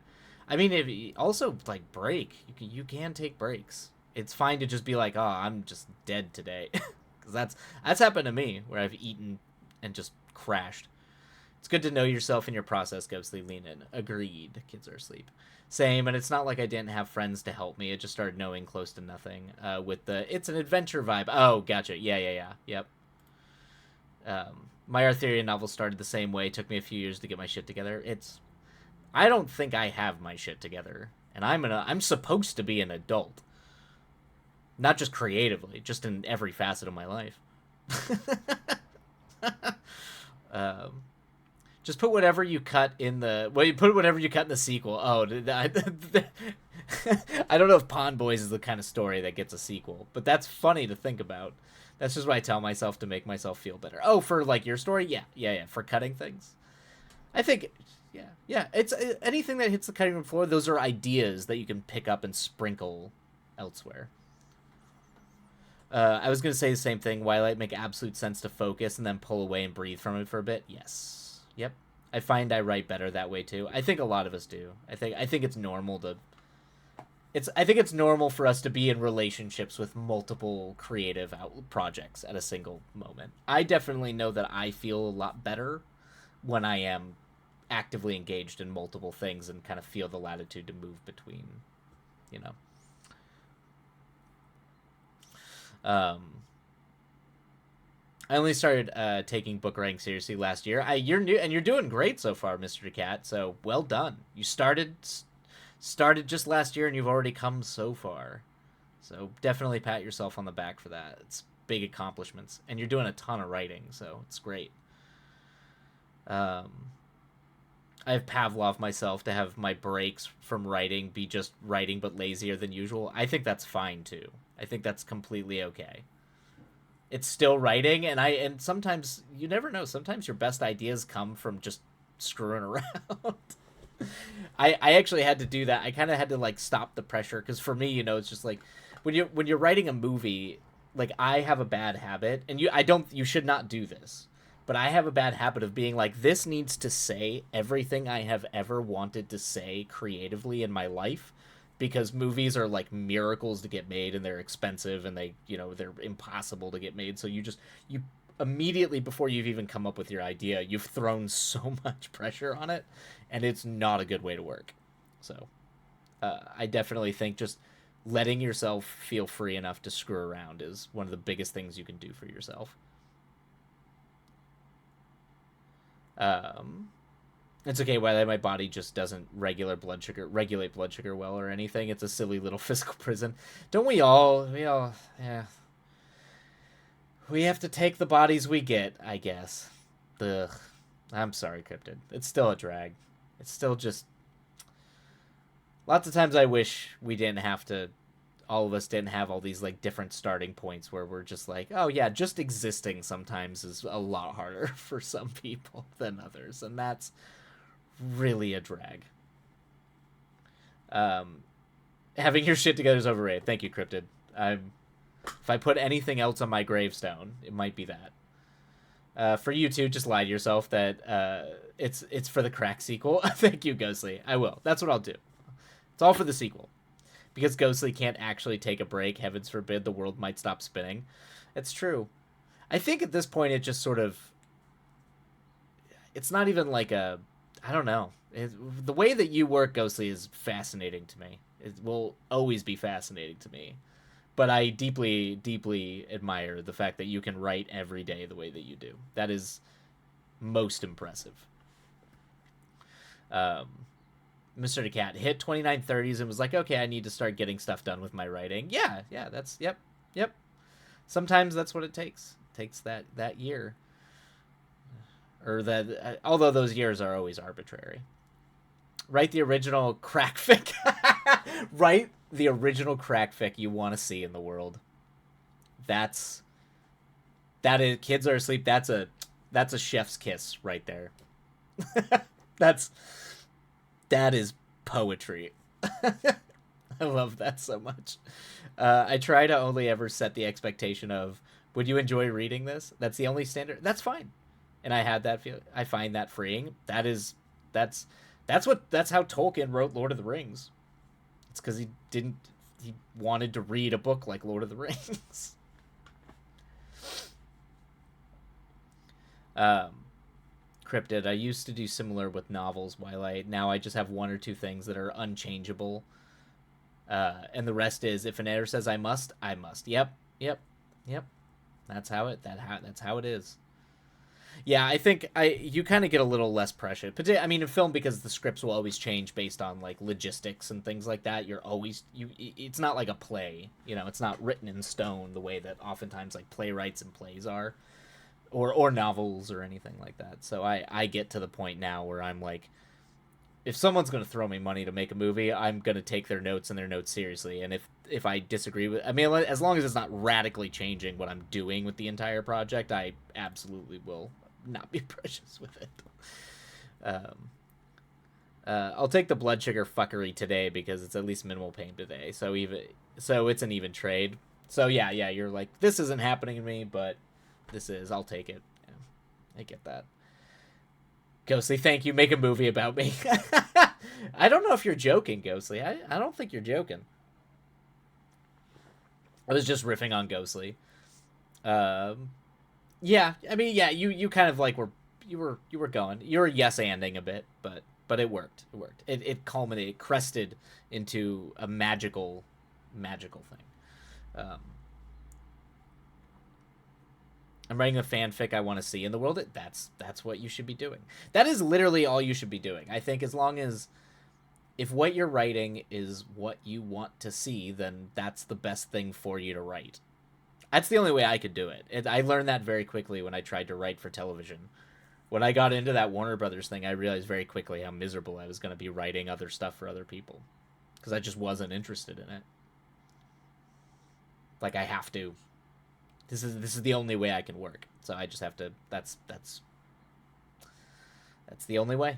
I mean, also like break. You can take breaks. It's fine to just be like, oh, I'm just dead today, because that's happened to me where I've eaten and just crashed. It's good to know yourself and your process, Ghostly. Lean in. Agreed. Kids are asleep. Same, and it's not like I didn't have friends to help me. It just started knowing close to nothing with the it's an adventure vibe. Oh, gotcha. Yeah. Yep. My Arthurian novel started the same way. It took me a few years to get my shit together. I don't think I have my shit together, and I'm supposed to be an adult, not just creatively, just in every facet of my life. um, just put whatever you cut in the you put whatever you cut in the sequel. Oh, I don't know if Pond Boys is the kind of story that gets a sequel, but that's funny to think about. That's just what I tell myself to make myself feel better. Oh, for like your story, yeah. For cutting things, I think, yeah. It's anything that hits the cutting room floor. Those are ideas that you can pick up and sprinkle elsewhere. I was gonna say the same thing. Twilight make absolute sense to focus and then pull away and breathe from it for a bit. Yes. Yep. I find I write better that way too. I think a lot of us do. I think it's normal to. I think it's normal for us to be in relationships with multiple creative projects at a single moment. I definitely know that I feel a lot better when I am actively engaged in multiple things and kind of feel the latitude to move between, you know. I only started taking book writing seriously last year. You're new and you're doing great so far, Mr. Cat. So well done. You started just last year and you've already come so far. So definitely pat yourself on the back for that. It's big accomplishments, and you're doing a ton of writing, so it's great. I have Pavlov myself to have my breaks from writing be just writing but lazier than usual. I think that's fine too. I think that's completely okay. It's still writing, and sometimes you never know. Sometimes your best ideas come from just screwing around. I actually had to do that. I kind of had to like stop the pressure because for me, it's just like when you're writing a movie, like I have a bad habit, and you should not do this, but I have a bad habit of being like, this needs to say everything I have ever wanted to say creatively in my life, because movies are like miracles to get made, and they're expensive, and they're impossible to get made. So you immediately before you've even come up with your idea, you've thrown so much pressure on it, and it's not a good way to work. So I definitely think just letting yourself feel free enough to screw around is one of the biggest things you can do for yourself. It's okay whether my body just doesn't regulate blood sugar well or anything. It's a silly little physical prison. Don't we all? Yeah. We have to take the bodies we get, I guess. Ugh. I'm sorry, Cryptid. It's still a drag. It's still just. Lots of times I wish all of us didn't have all these like different starting points where we're just like, oh yeah, just existing sometimes is a lot harder for some people than others, and that's really a drag. Having your shit together is overrated. Thank you, Cryptid. If I put anything else on my gravestone, it might be that. For you two, just lie to yourself that it's for the crack sequel. Thank you, Ghostly. I will. That's what I'll do. It's all for the sequel. Because Ghostly can't actually take a break, heavens forbid, the world might stop spinning. It's true. I think at this point it just sort of... It's not even like a... I don't know. The way that you work, Ghostly, is fascinating to me. It will always be fascinating to me. But I deeply, deeply admire the fact that you can write every day the way that you do. That is most impressive. Mr. DeCat hit 2930s and was like, okay, I need to start getting stuff done with my writing. Yeah, that's, yep. Sometimes that's what it takes. It takes that year. Or that, although those years are always arbitrary. Write the original crack fic. Write the original crack fic you want to see in the world. That is, kids are asleep. That's a chef's kiss right there. That is poetry. I love that so much. I try to only ever set the expectation of, would you enjoy reading this? That's the only standard. That's fine. And I had that feel. I find that freeing. That's how Tolkien wrote Lord of the Rings. It's because he wanted to read a book like Lord of the Rings. Cryptid. I used to do similar with novels, while now I just have one or two things that are unchangeable. And the rest is, if an editor says I must, I must. Yep, yep, yep. That's how it is. Yeah, I think you kind of get a little less pressure. I mean, in film, because the scripts will always change based on like logistics and things like that. You're always It's not like a play. It's not written in stone the way that oftentimes like playwrights and plays are, or novels or anything like that. So I get to the point now where I'm like, if someone's going to throw me money to make a movie, I'm going to take their notes and their notes seriously. And if I disagree with, I mean, as long as it's not radically changing what I'm doing with the entire project, I absolutely will not be precious with it. I'll take the blood sugar fuckery today because it's at least minimal pain today. So it's an even trade. So yeah, you're like, this isn't happening to me, but this is. I'll take it. Yeah, I get that. Ghostly, thank you. Make a movie about me. I don't know if you're joking, Ghostly. I don't think you're joking. I was just riffing on Ghostly. Yeah, I mean, yeah, you kind of like you were going. You were yes-anding a bit, but it worked. It worked. It culminated, crested into a magical thing. I'm writing a fanfic I want to see in the world. That's what you should be doing. That is literally all you should be doing. I think if what you're writing is what you want to see, then that's the best thing for you to write. That's the only way I could do it. I learned that very quickly when I tried to write for television. When I got into that Warner Brothers thing, I realized very quickly how miserable I was going to be writing other stuff for other people. Because I just wasn't interested in it. Like, I have to. This is the only way I can work. So I just have to. That's the only way.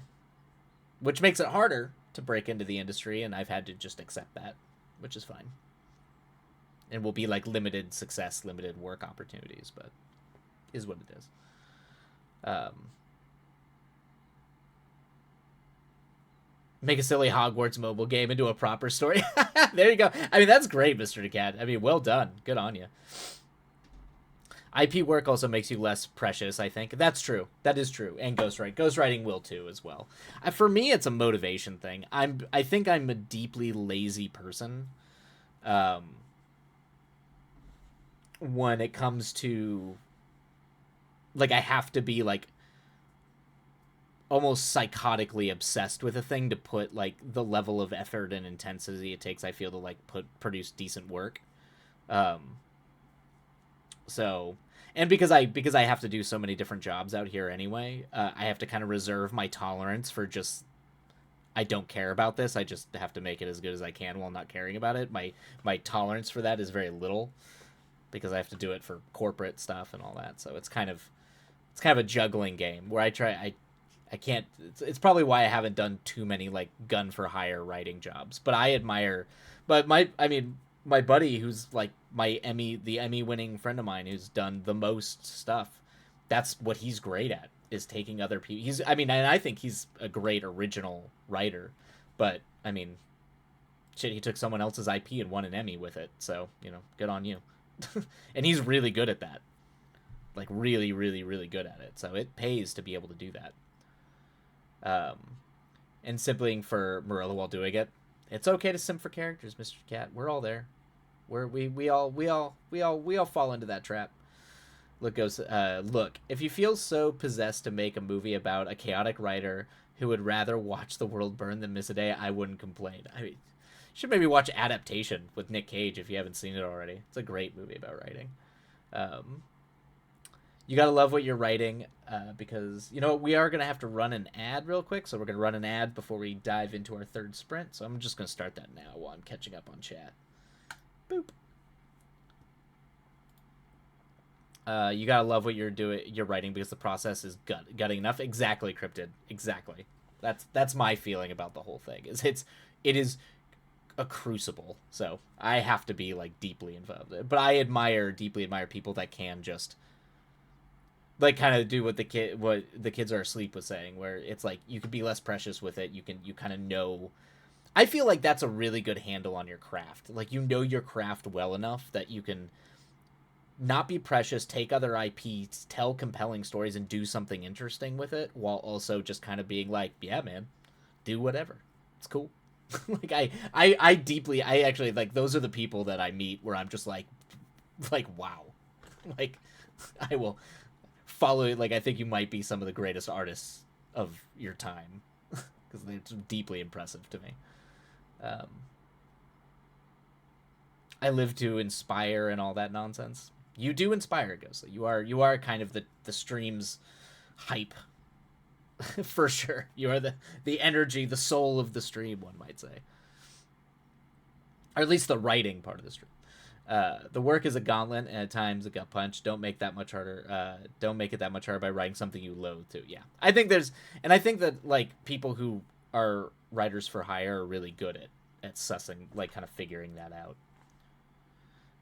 Which makes it harder to break into the industry, and I've had to just accept that, which is fine. And will be like limited success, limited work opportunities, but is what it is. Make a silly Hogwarts mobile game into a proper story. There you go. I mean, that's great, Mr. DeCat. I mean, well done. Good on you. IP work also makes you less precious, I think. That's true. That is true. And ghostwriting. Ghostwriting will too, as well. For me, it's a motivation thing. I think I'm a deeply lazy person. When it comes to, like, I have to be like almost psychotically obsessed with a thing to put like the level of effort and intensity it takes, I feel, to like produce decent work. So, and because I have to do so many different jobs out here anyway, I have to kind of reserve my tolerance for just, I don't care about this. I just have to make it as good as I can while not caring about it. My tolerance for that is very little, because I have to do it for corporate stuff and all that. So it's kind of a juggling game where I can't. It's probably why I haven't done too many like gun for hire writing jobs. But I admire, my buddy who's like the Emmy winning friend of mine who's done the most stuff. That's what he's great at, is taking other people. And I think he's a great original writer, but I mean, shit, he took someone else's IP and won an Emmy with it. So, good on you. And he's really good at that. Like, really, really, really good at it. So it pays to be able to do that. And simping for Marilla while doing it. It's okay to simp for characters, Mr. Cat. We're all there. We all fall into that trap. Look, if you feel so possessed to make a movie about a chaotic writer who would rather watch the world burn than miss a day, I wouldn't complain. I mean, you should maybe watch Adaptation with Nick Cage if you haven't seen it already. It's a great movie about writing. You gotta love what you're writing, because, we are gonna have to run an ad real quick, so we're gonna run an ad before we dive into our third sprint, so I'm just gonna start that now while I'm catching up on chat. Boop. You gotta love what you're writing, because the process is gutting enough. Exactly, Cryptid. Exactly. That's my feeling about the whole thing. It is a crucible, so I have to be like deeply involved. But I deeply admire people that can just like kind of do what the kids are asleep was saying, where it's like you could be less precious with it. You kind of know. I feel like that's a really good handle on your craft. Like, your craft well enough that you can not be precious, take other IPs, tell compelling stories, and do something interesting with it, while also just kind of being like, yeah, man, do whatever. It's cool. Like I deeply, I actually like those are the people that I meet where I'm just like wow, like I will follow. Like I think you might be some of the greatest artists of your time because they're deeply impressive to me. Um, I live to inspire and all that nonsense. You do inspire, Ghostly. You are kind of the stream's hype for sure. You are the energy, the soul of the stream, one might say, or at least the writing part of the stream. The work is a gauntlet and at times a gut punch. Don't make that much harder. Don't make it that much harder by writing something you loathe too. Yeah, I think and I think that like people who are writers for hire are really good at sussing, like kind of figuring that out.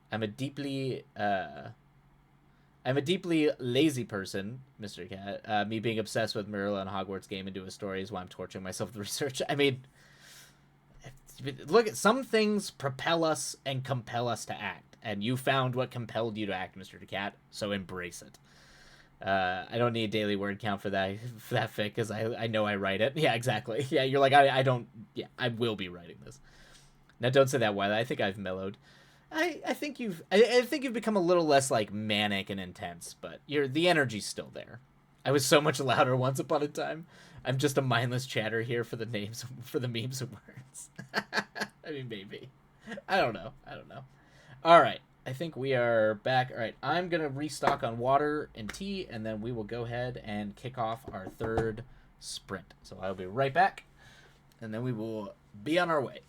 I'm a deeply uh, I'm a deeply lazy person, Mr. Cat. Me being obsessed with Marilla and Hogwarts game into a story is why I'm torturing myself with research. I mean, look at some things propel us and compel us to act, and you found what compelled you to act, Mr. Cat. So embrace it. I don't need a daily word count for that fic because I know I write it. Yeah, exactly. Yeah, you're like I don't. Yeah, I will be writing this. Now don't say that, Wiley. I think I've mellowed. I think I think you've become a little less like manic and intense, but the energy's still there. I was so much louder once upon a time. I'm just a mindless chatter here for the names for the memes and words. I mean maybe. I don't know. I don't know. All right. I think we are back. All right. I'm going to restock on water and tea and then we will go ahead and kick off our third sprint. So I'll be right back and then we will be on our way.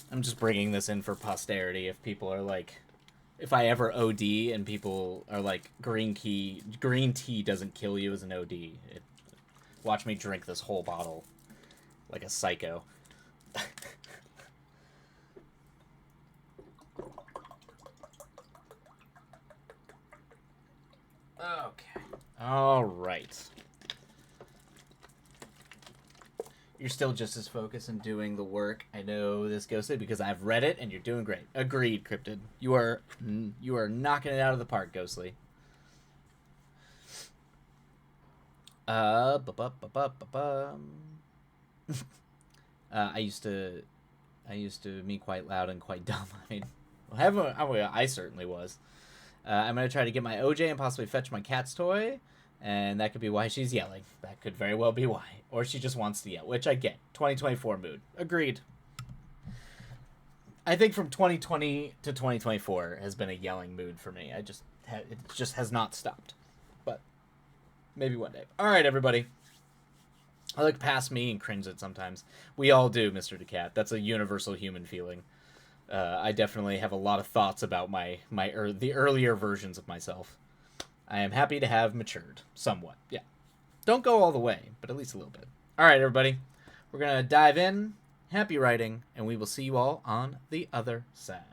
I'm just bringing this in for posterity. If people are like, if I ever OD and people are like, green tea doesn't kill you as an OD. Watch me drink this whole bottle like a psycho. Okay. All right. You're still just as focused in doing the work. I know this Ghostly because I've read it and you're doing great. Agreed, Cryptid. You are knocking it out of the park, Ghostly. I used to be quite loud and quite dumb. I mean, I certainly was. I'm gonna try to get my OJ and possibly fetch my cat's toy. And that could be why she's yelling. That could very well be why. Or she just wants to yell, which I get. 2024 mood. Agreed. I think from 2020 to 2024 has been a yelling mood for me. It just has not stopped. But maybe one day. All right, everybody. I look past me and cringe it sometimes. We all do, Mr. DeCat. That's a universal human feeling. I definitely have a lot of thoughts about the earlier versions of myself. I am happy to have matured somewhat. Yeah. Don't go all the way, but at least a little bit. All right, everybody. We're going to dive in. Happy writing, and we will see you all on the other side.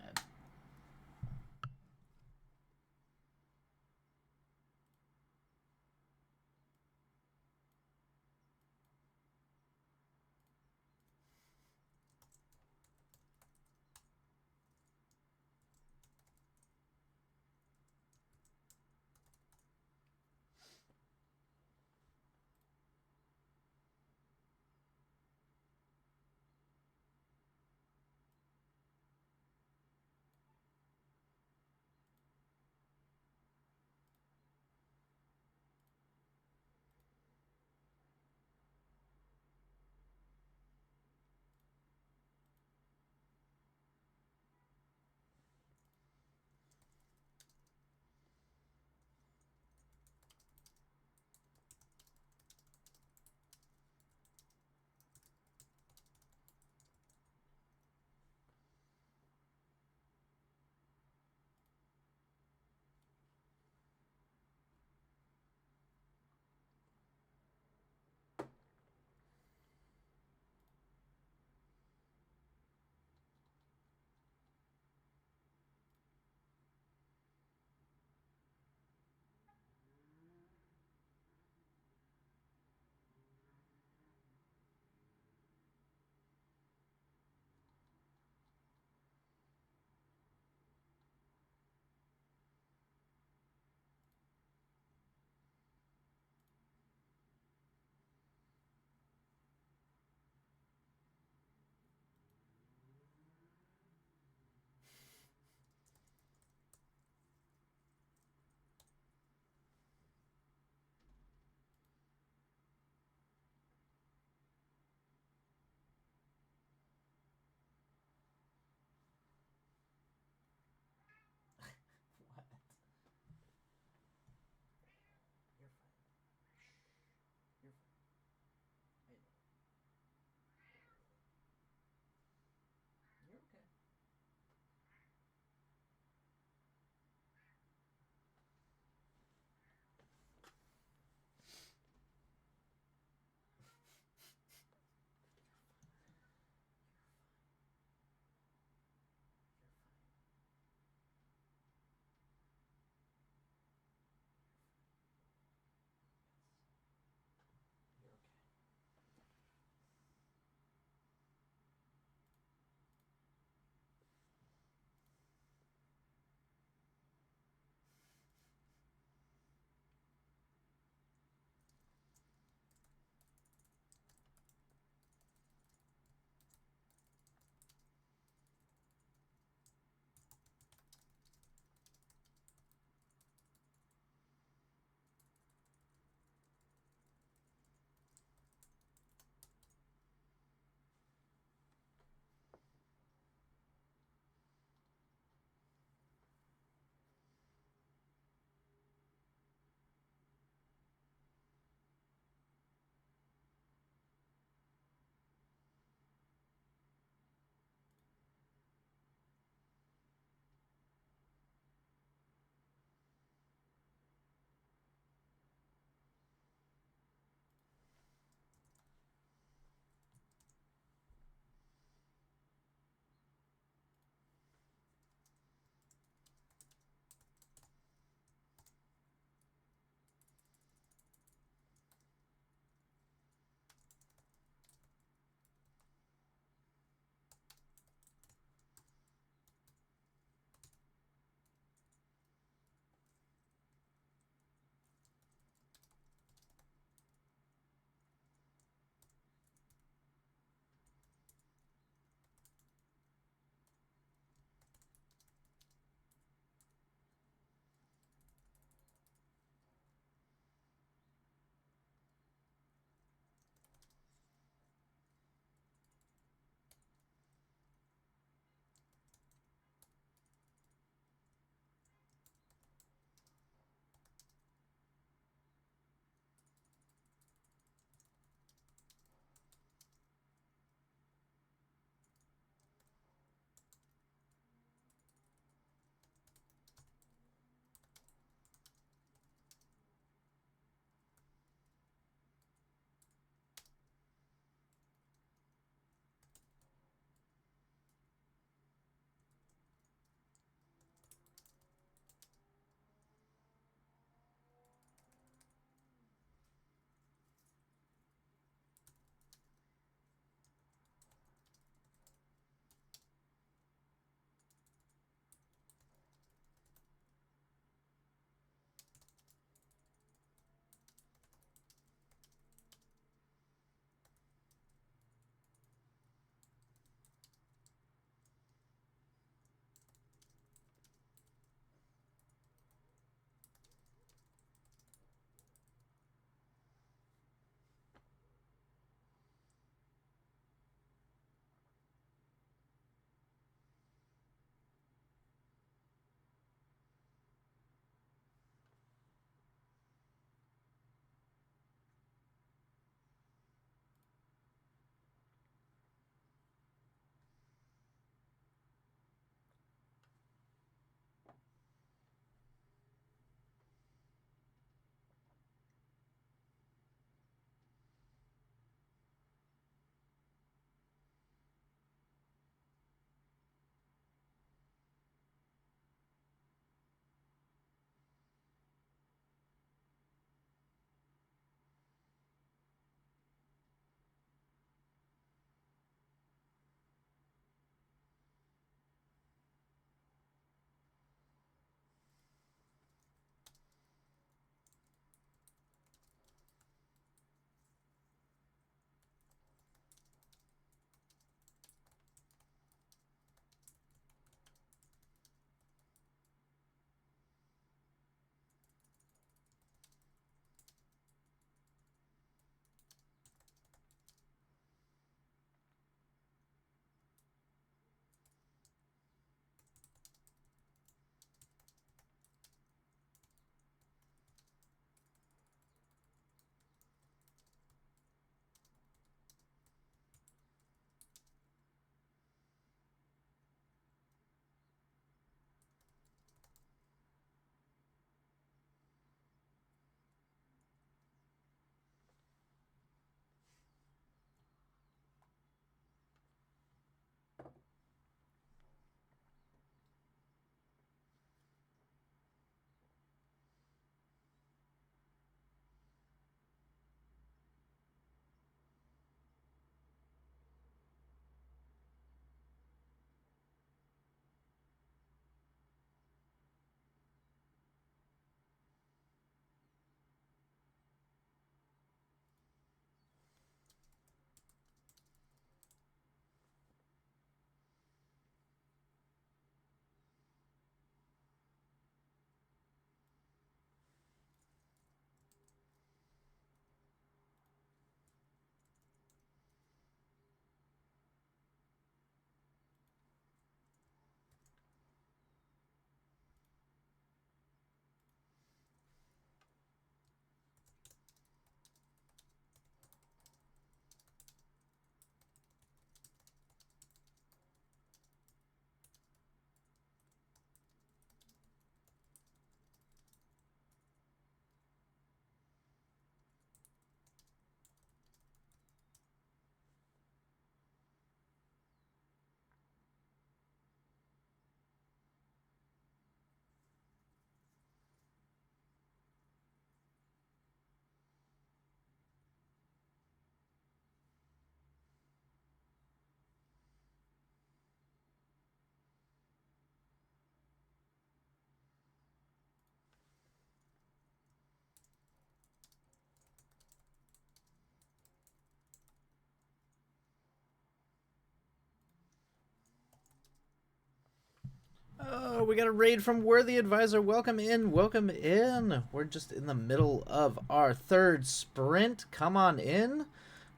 Oh, we got a raid from Worthy Advisor. Welcome in, welcome in. We're just in the middle of our third sprint. Come on in.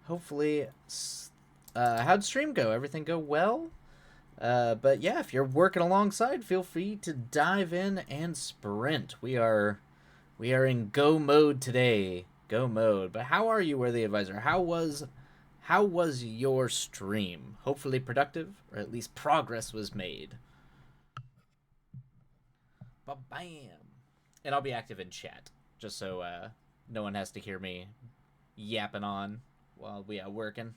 Hopefully, how'd stream go? Everything go well? But yeah, if you're working alongside, feel free to dive in and sprint. We are in go mode today. Go mode. But how are you, Worthy Advisor? How was your stream? Hopefully productive, or at least progress was made. Ba-bam. And I'll be active in chat, just so no one has to hear me yapping on while we are working.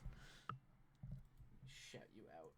Shout you out.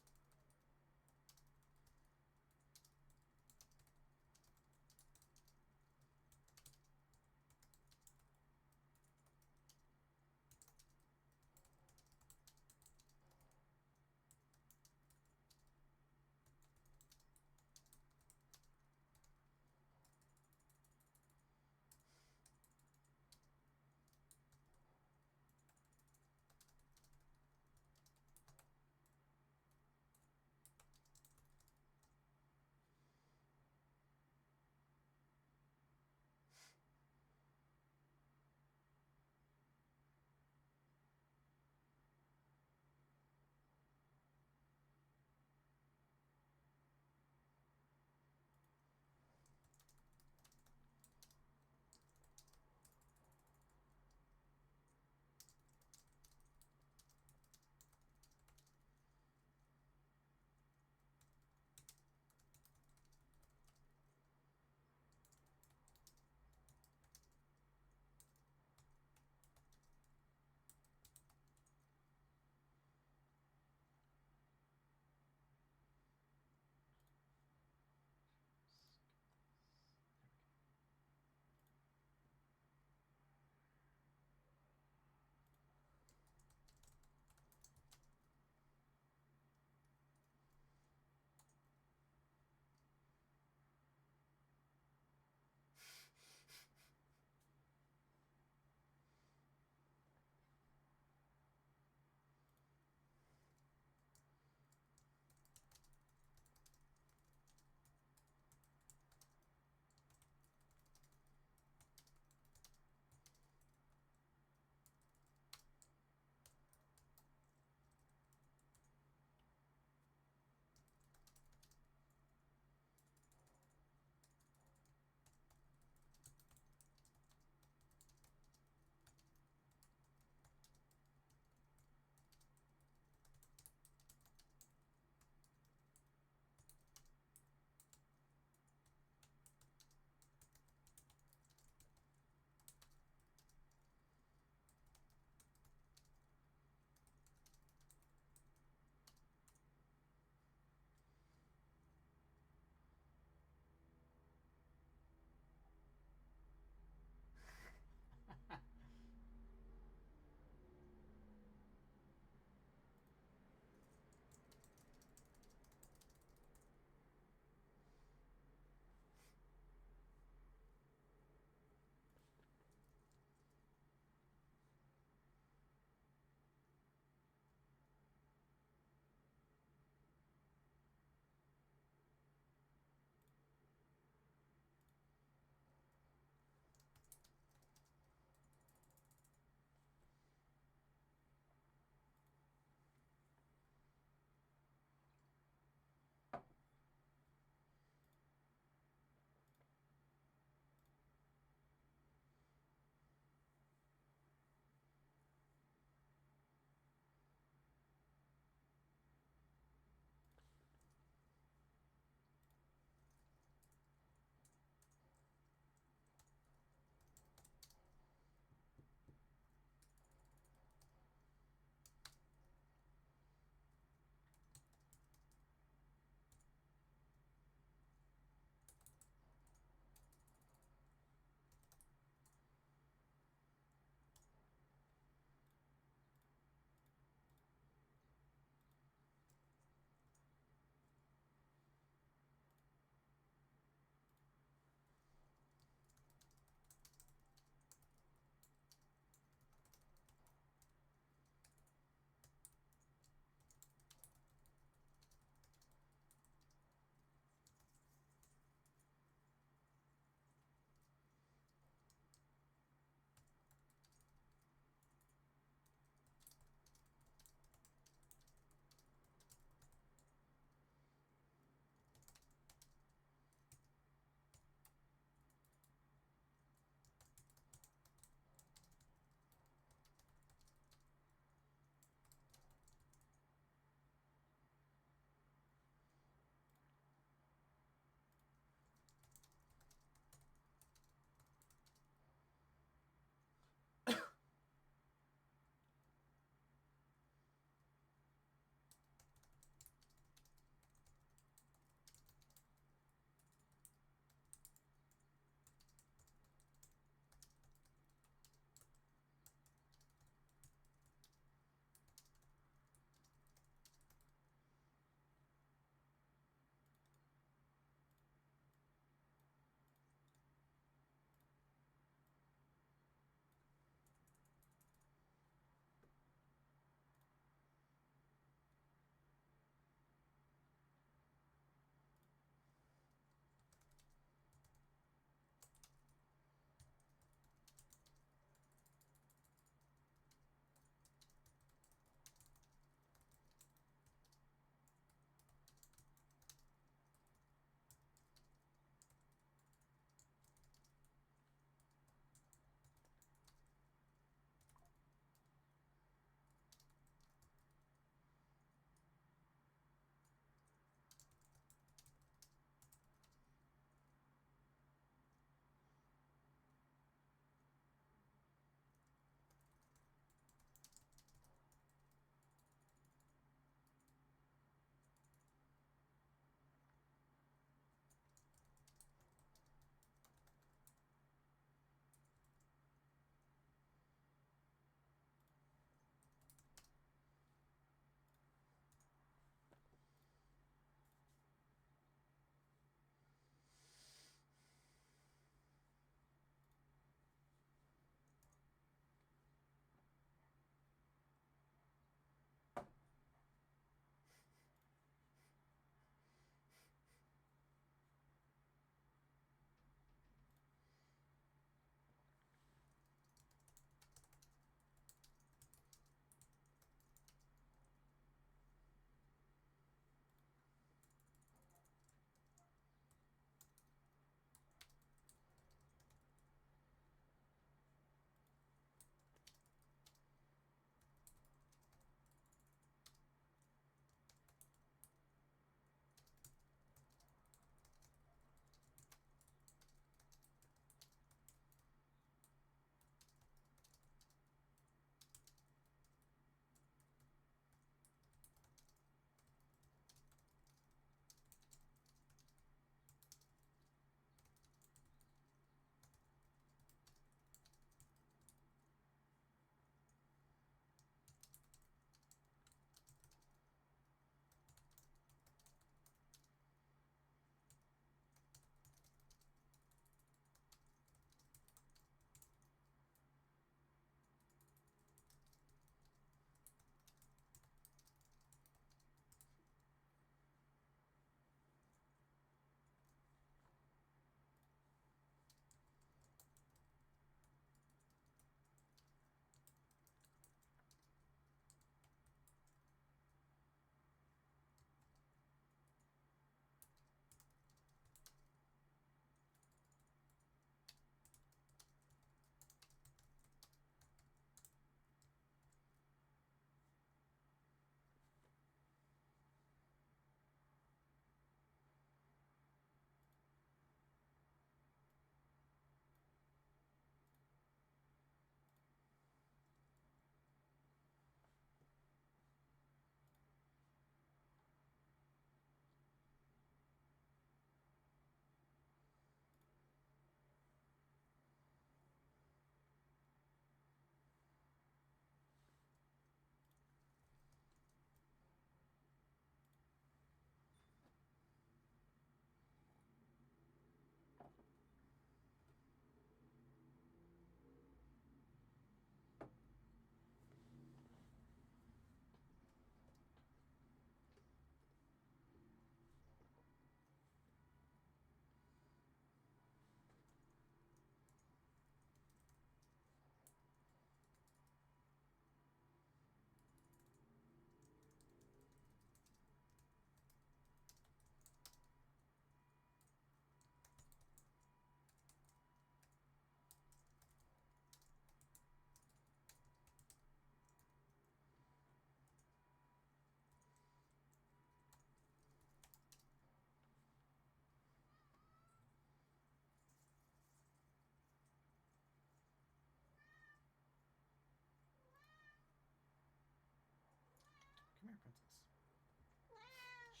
princess.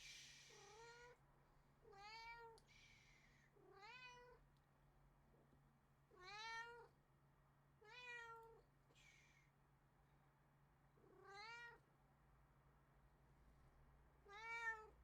Shh.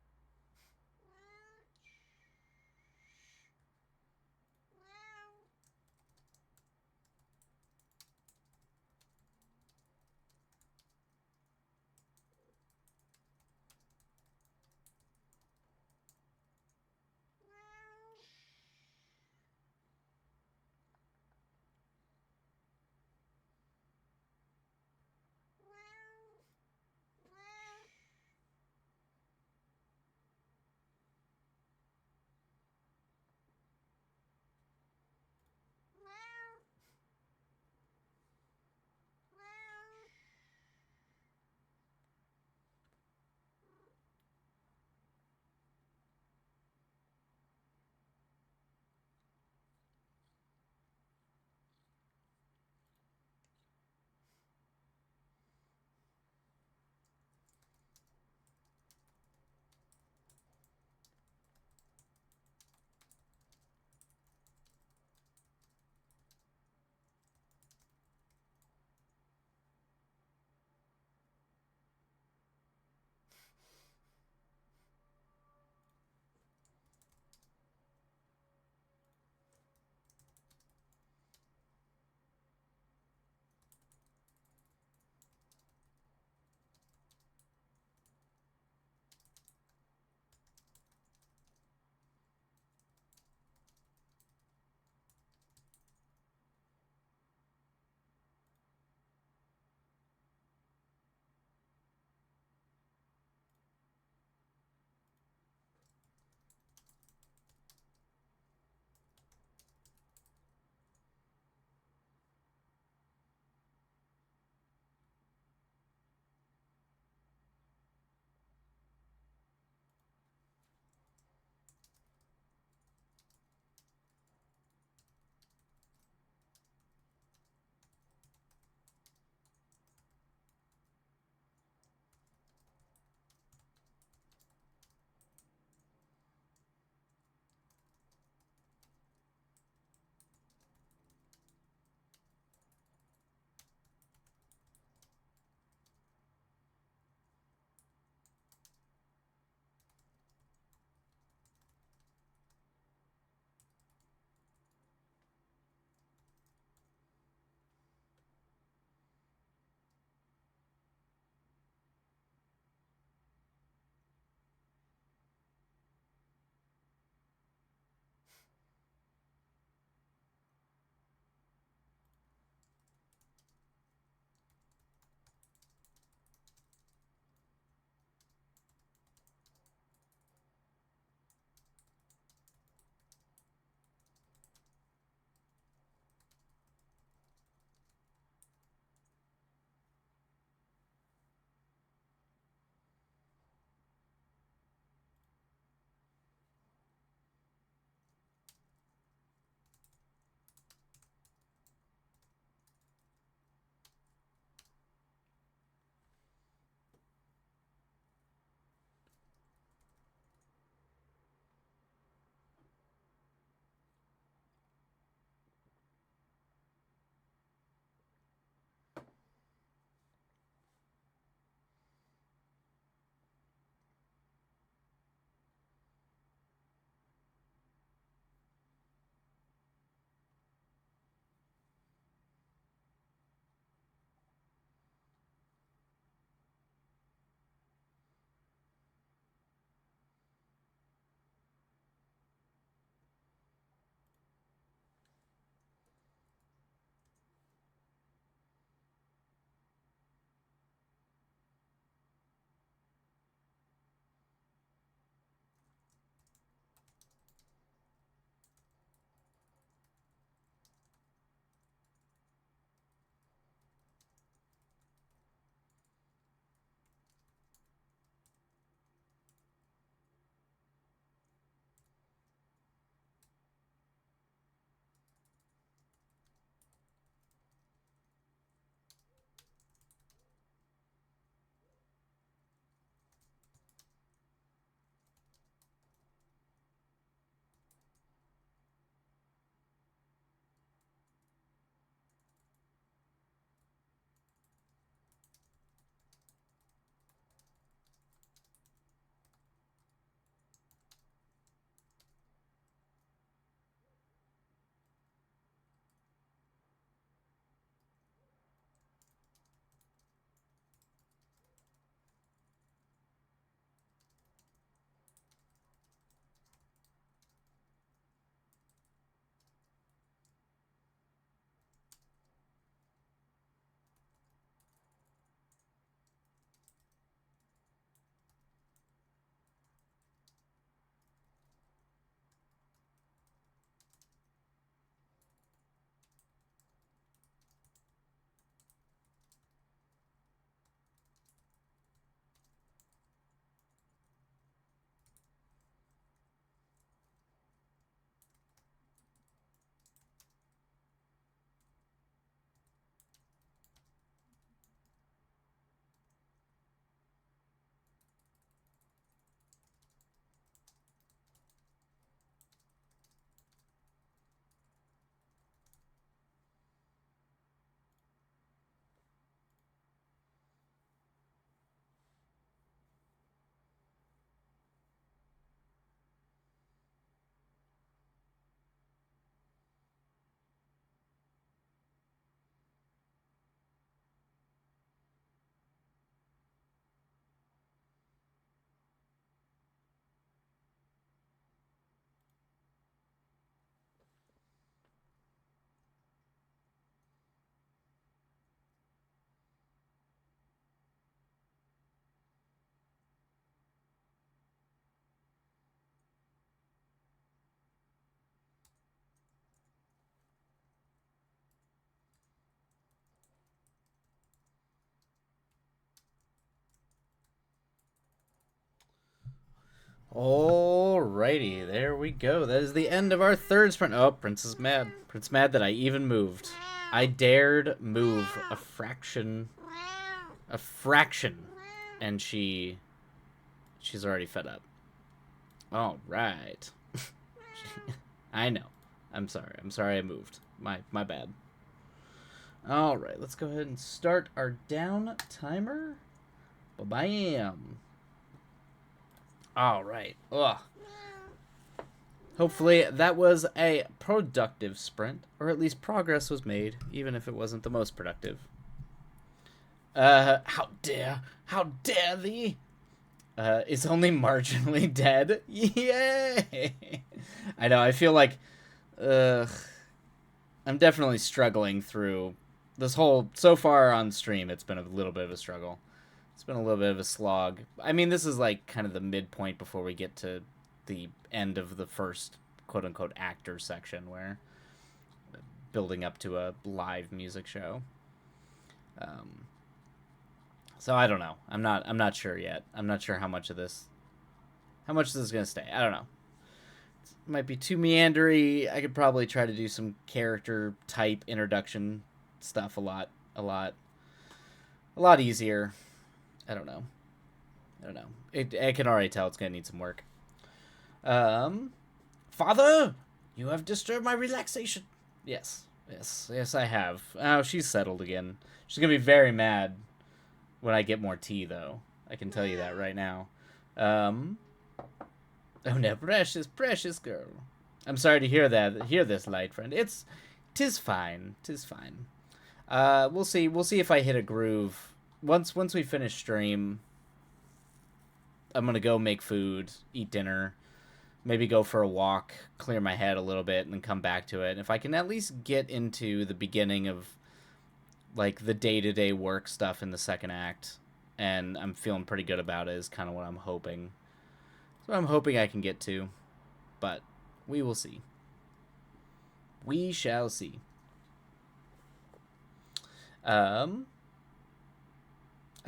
Alrighty, there we go. That is the end of our third sprint. Oh, Prince is mad. Prince mad that I even moved. I dared move a fraction. And she's already fed up. Alright. I know. I'm sorry I moved. My bad. Alright, let's go ahead and start our down timer. Ba-bam. Alright. Ugh. Hopefully that was a productive sprint, or at least progress was made, even if it wasn't the most productive. How dare thee? Is only marginally dead. Yay! I know, I feel like, I'm definitely struggling through this whole, so far on stream, it's been a little bit of a struggle. It's been a little bit of a slog. I mean, this is like kind of the midpoint before we get to the end of the first quote-unquote actor section, where building up to a live music show. So I don't know. I'm not sure yet. I'm not sure how much of this is gonna stay. I don't know. It might be too meandery. I could probably try to do some character type introduction stuff a lot easier. I don't know. I can already tell it's gonna need some work. Father, you have disturbed my relaxation. Yes, I have. Oh, she's settled again. She's gonna be very mad when I get more tea, though. I can tell you that right now. Oh, no, precious girl. I'm sorry to hear this, light friend. Tis fine. We'll see if I hit a groove. Once we finish stream, I'm gonna go make food, eat dinner, maybe go for a walk, clear my head a little bit, and then come back to it. And if I can at least get into the beginning of like the day-to-day work stuff in the second act, and I'm feeling pretty good about it, is kind of what I'm hoping. So I'm hoping I can get to, but we will see. We shall see. I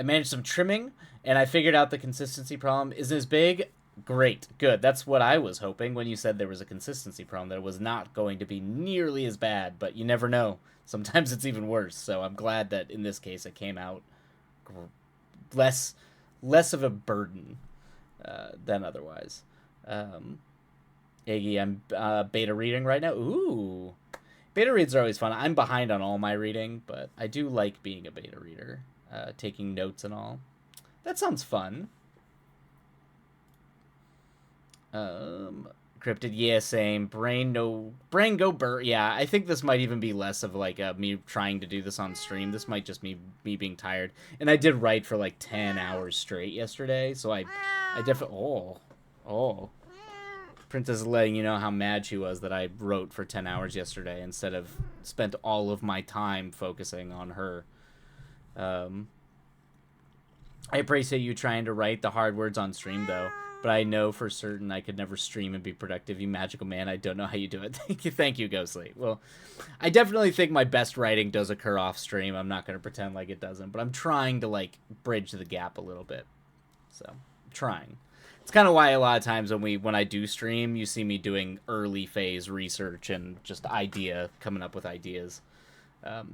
managed some trimming, and I figured out the consistency problem isn't as big. Great. Good. That's what I was hoping when you said there was a consistency problem, that it was not going to be nearly as bad, but you never know. Sometimes it's even worse, so I'm glad that in this case it came out less of a burden than otherwise. Iggy, I'm beta reading right now. Ooh. Beta reads are always fun. I'm behind on all my reading, but I do like being a beta reader, taking notes and all. That sounds fun. Cryptid, yeah, same. Brain go burr. Yeah, I think this might even be less of like me trying to do this on stream. This might just me being tired. And I did write for like 10 hours straight yesterday, so I definitely. Oh. Princess is letting you know how mad she was that I wrote for 10 hours yesterday instead of spent all of my time focusing on her. I appreciate you trying to write the hard words on stream, though. But I know for certain I could never stream and be productive. You magical man, I don't know how you do it. Thank you, Ghostly. Well, I definitely think my best writing does occur off stream. I'm not going to pretend like it doesn't. But I'm trying to, like, bridge the gap a little bit. So, I'm trying. It's kind of why a lot of times when I do stream, you see me doing early phase research and just coming up with ideas.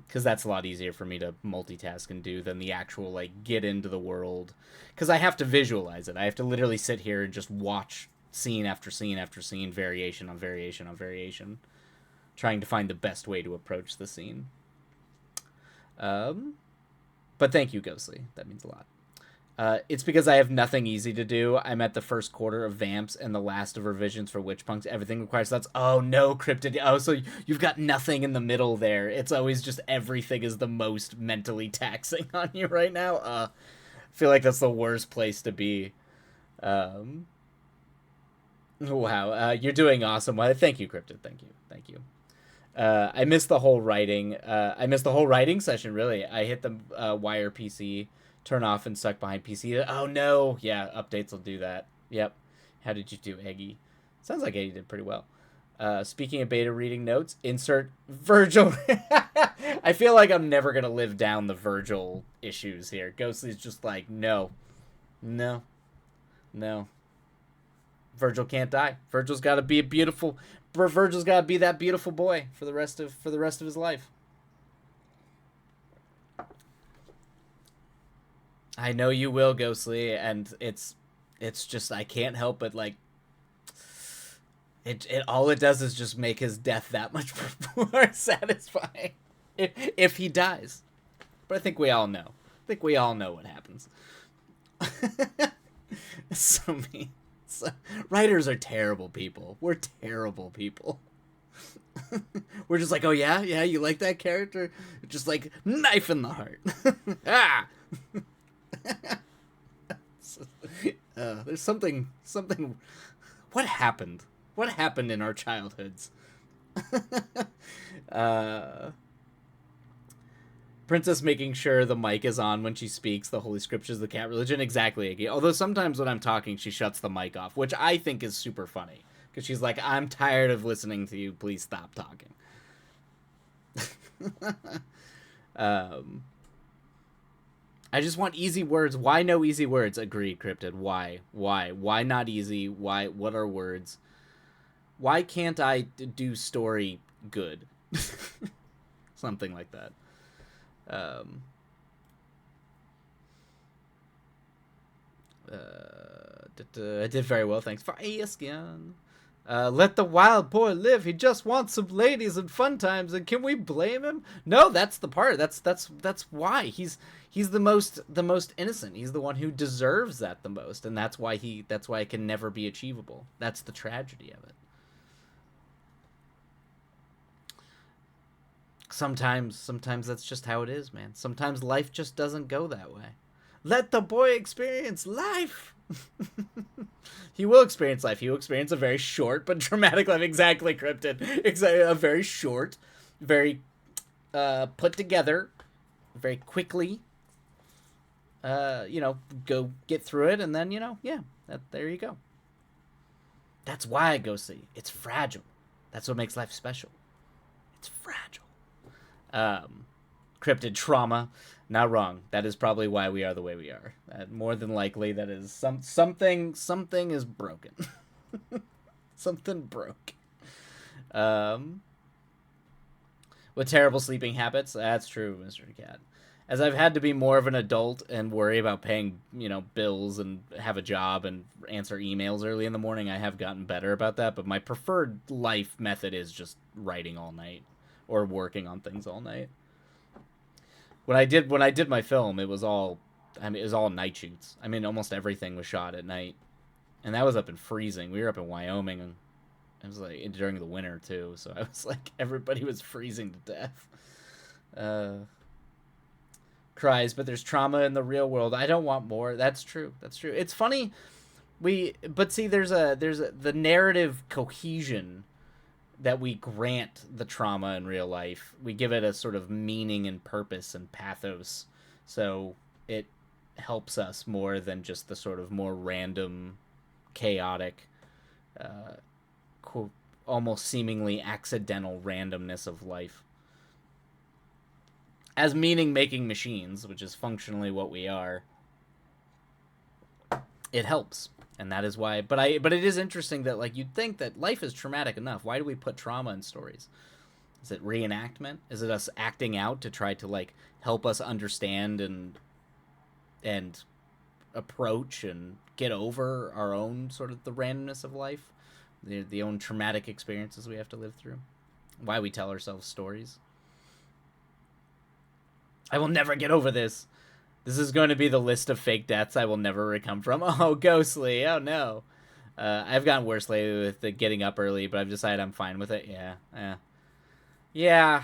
Because that's a lot easier for me to multitask and do than the actual, like, get into the world. Because I have to visualize it. I have to literally sit here and just watch scene after scene after scene, variation on variation on variation, trying to find the best way to approach the scene. But thank you, Ghostly. That means a lot. It's because I have nothing easy to do. I'm at the first quarter of Vamps and the last of revisions for Witchpunks. Everything requires thoughts. Oh, no, Cryptid. Oh, so you've got nothing in the middle there. It's always just everything is the most mentally taxing on you right now. I feel like that's the worst place to be. Wow. You're doing awesome. Well, thank you, Cryptid. Thank you. I missed the whole writing. I missed the whole writing session, really. I hit the wire PC, turn off and stuck behind PC. Oh no, yeah, updates will do that. Yep. How did you do, Eggy? Sounds like Eggy did pretty well. Speaking of beta reading notes, insert Virgil. I feel like I'm never gonna live down the Virgil issues here. Ghostly's just like, no. Virgil can't die. Virgil's got to be a beautiful. Virgil's got to be that beautiful boy for the rest of his life. I know you will, Ghostly, and it's just I can't help but like it all it does is just make his death that much more satisfying if he dies. But I think we all know. I think we all know what happens. So mean. Writers are terrible people. We're terrible people. We're just like, oh yeah, you like that character? Just like knife in the heart. Ah. There's something. What happened? What happened in our childhoods? Princess making sure the mic is on when she speaks the Holy Scriptures, the cat religion. Exactly. Although sometimes when I'm talking, she shuts the mic off, which I think is super funny. Because she's like, I'm tired of listening to you. Please stop talking. I just want easy words. Why no easy words? Agreed, Cryptid. Why? Why not easy? Why? What are words? Why can't I do story good? Something like that. I did very well, thanks for asking. Let the wild boy live. He just wants some ladies and fun times, and can we blame him? No, that's the part. That's why he's the most innocent. He's the one who deserves that the most, and that's why it can never be achievable. That's the tragedy of it. Sometimes that's just how it is, man. Sometimes life just doesn't go that way. Let the boy experience life. He will experience life. He will experience a very short but dramatic life. Exactly, Cryptid. Exactly, a very short, very put together, very quickly. Go get through it, and then there you go. That's why I go see. It's fragile. That's what makes life special. It's fragile. Cryptid trauma. Not wrong. That is probably why we are the way we are. More than likely, that is something is broken. Something broke. With terrible sleeping habits. That's true, Mr. Cat. As I've had to be more of an adult and worry about paying, bills and have a job and answer emails early in the morning, I have gotten better about that. But my preferred life method is just writing all night or working on things all night. When I did my film, it was all night shoots. I mean, almost everything was shot at night, and that was up in freezing. We were up in Wyoming, and it was like during the winter too. So I was like, everybody was freezing to death. Cries, but there's trauma in the real world. I don't want more. That's true. It's funny. But see, there's the narrative cohesion that we grant the trauma in real life. We give it a sort of meaning and purpose and pathos, so it helps us more than just the sort of more random, chaotic, almost seemingly accidental randomness of life. As meaning-making machines, which is functionally what we are, it helps. And that is why, but it is interesting that, like, you'd think that life is traumatic enough. Why do we put trauma in stories? Is it reenactment? Is it us acting out to try to, like, help us understand and approach and get over our own sort of the randomness of life, the own traumatic experiences we have to live through? Why we tell ourselves stories? I will never get over this. This is going to be the list of fake deaths I will never recover from. Oh, Ghostly. Oh, no. I've gotten worse lately with the getting up early, but I've decided I'm fine with it. Yeah.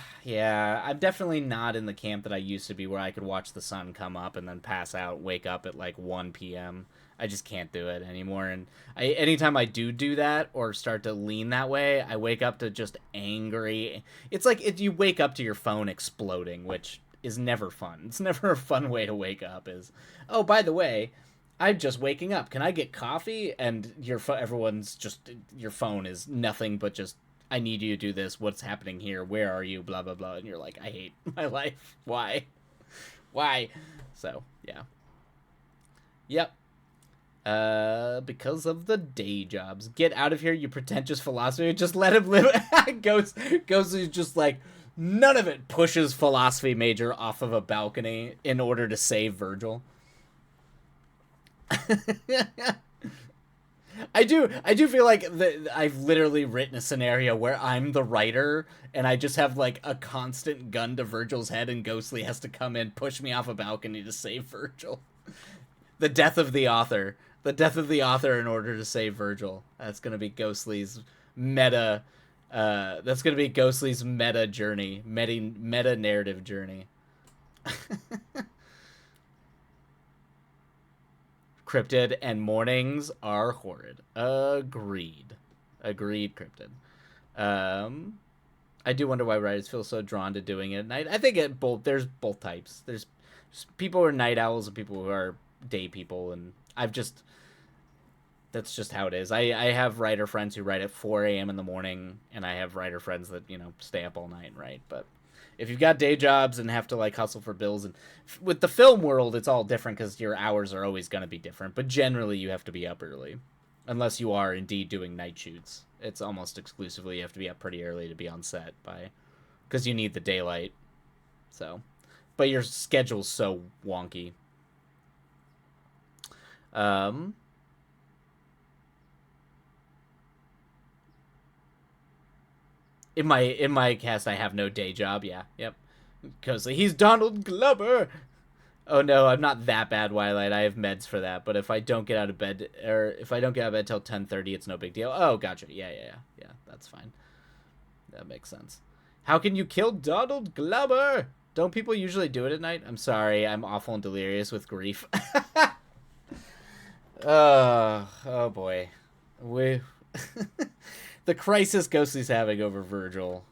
I'm definitely not in the camp that I used to be, where I could watch the sun come up and then pass out, wake up at like 1 p.m. I just can't do it anymore. And anytime I do that or start to lean that way, I wake up to just angry. It's like you wake up to your phone exploding, which is never fun. It's never a fun way to wake up. Is, oh, by the way, I'm just waking up. Can I get coffee? And everyone's just, your phone is nothing but just, I need you to do this. What's happening here? Where are you? Blah, blah, blah. And you're like, I hate my life. Why? So, yeah. Yep. Because of the day jobs. Get out of here, you pretentious philosopher. Just let him live. Goes is just like, none of it. Pushes philosophy major off of a balcony in order to save Virgil. I do feel like I've literally written a scenario where I'm the writer and I just have like a constant gun to Virgil's head and Ghostly has to come in, push me off a balcony to save Virgil. The death of the author. The death of the author in order to save Virgil. That's gonna be Ghostly's meta. That's gonna be Ghostly's meta journey, meta narrative journey. Cryptid and mornings are horrid. Agreed, Cryptid. I do wonder why writers feel so drawn to doing it at night. I think there's both types. There's people who are night owls and people who are day people, and that's just how it is. I have writer friends who write at 4 a.m. in the morning, and I have writer friends that, stay up all night and write. But if you've got day jobs and have to like hustle for bills, and with the film world, it's all different because your hours are always going to be different. But generally, you have to be up early, unless you are indeed doing night shoots. It's almost exclusively you have to be up pretty early to be on set because you need the daylight. So, but your schedule's so wonky. In my cast, I have no day job. Yeah, yep. Because he's Donald Glover. Oh no, I'm not that bad, Twilight. I have meds for that. But if I don't get out of bed, or if I don't get out of bed till 10:30, it's no big deal. Oh, gotcha. Yeah. That's fine. That makes sense. How can you kill Donald Glover? Don't people usually do it at night? I'm sorry. I'm awful and delirious with grief. Oh boy. The crisis Ghostly's having over Virgil.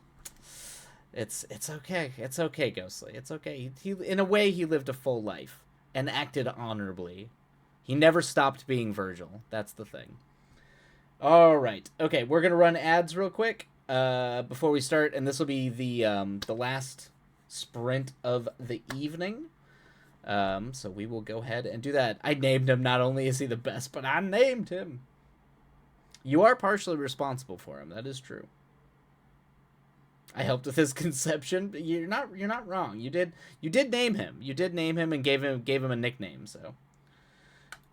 It's okay. It's okay, Ghostly. It's okay. He in a way he lived a full life and acted honorably. He never stopped being Virgil. That's the thing. All right. Okay, we're gonna run ads real quick before we start, and this will be the last sprint of the evening. So we will go ahead and do that. I named him. Not only is he the best, but I named him. You are partially responsible for him. That is true. I helped with his conception. You're not wrong. You did name him. You did name him and gave him a nickname. So,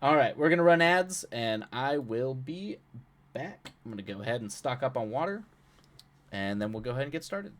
all right, we're gonna run ads, and I will be back. I'm gonna go ahead and stock up on water, and then we'll go ahead and get started.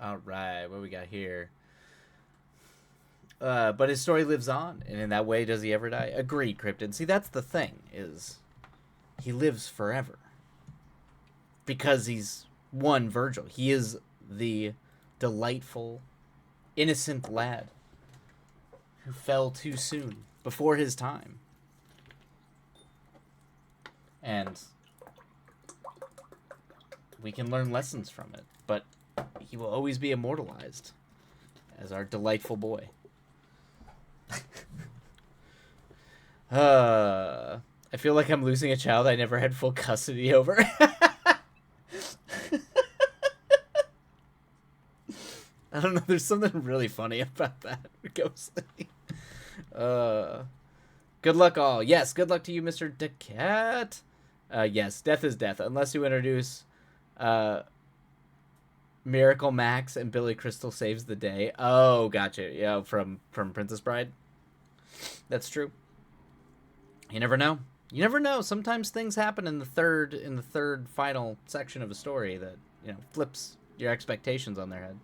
All right, what we got here? But his story lives on, and in that way, does he ever die? Agreed, Krypton. See, that's the thing, is he lives forever. Because he's one Virgil. He is the delightful, innocent lad who fell too soon, before his time. And we can learn lessons from it, but he will always be immortalized as our delightful boy. I feel like I'm losing a child I never had full custody over. I don't know. There's something really funny about that, Ghostly. Good luck, all. Yes, good luck to you, Mr. Decat. Yes, death is death, unless you introduce Miracle Max and Billy Crystal saves the day. Oh, gotcha. Yeah, from Princess Bride. That's true. You never know. You never know. Sometimes things happen in the third final section of a story that, flips your expectations on their head.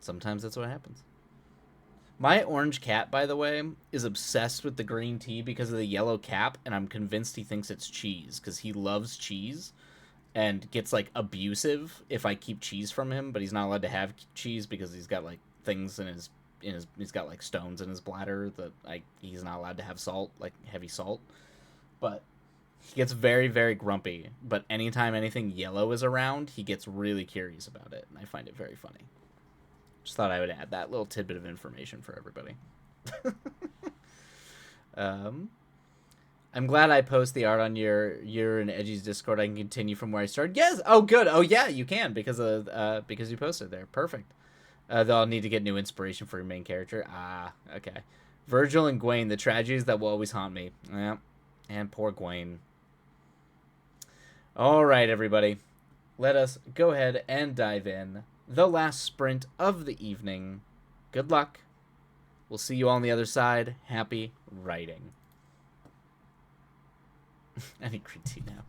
Sometimes that's what happens. My orange cat, by the way, is obsessed with the green tea because of the yellow cap, and I'm convinced he thinks it's cheese because he loves cheese and gets like abusive if I keep cheese from him, but he's not allowed to have cheese because he's got like things in his he's got like stones in his bladder that he's not allowed to have salt, like heavy salt. But he gets very, very grumpy, but anytime anything yellow is around, he gets really curious about it, and I find it very funny. Just thought I would add that little tidbit of information for everybody. I'm glad I post the art on your and Edgy's Discord. I can continue from where I started. Yes. Oh, good. Oh, yeah, you can because you posted there. Perfect. Though I'll need to get new inspiration for your main character. Ah, okay. Virgil and Gwaine, the tragedies that will always haunt me. Yeah, and poor Gwaine. All right, everybody. Let us go ahead and dive in. The last sprint of the evening. Good luck. We'll see you all on the other side. Happy writing. I need green tea now.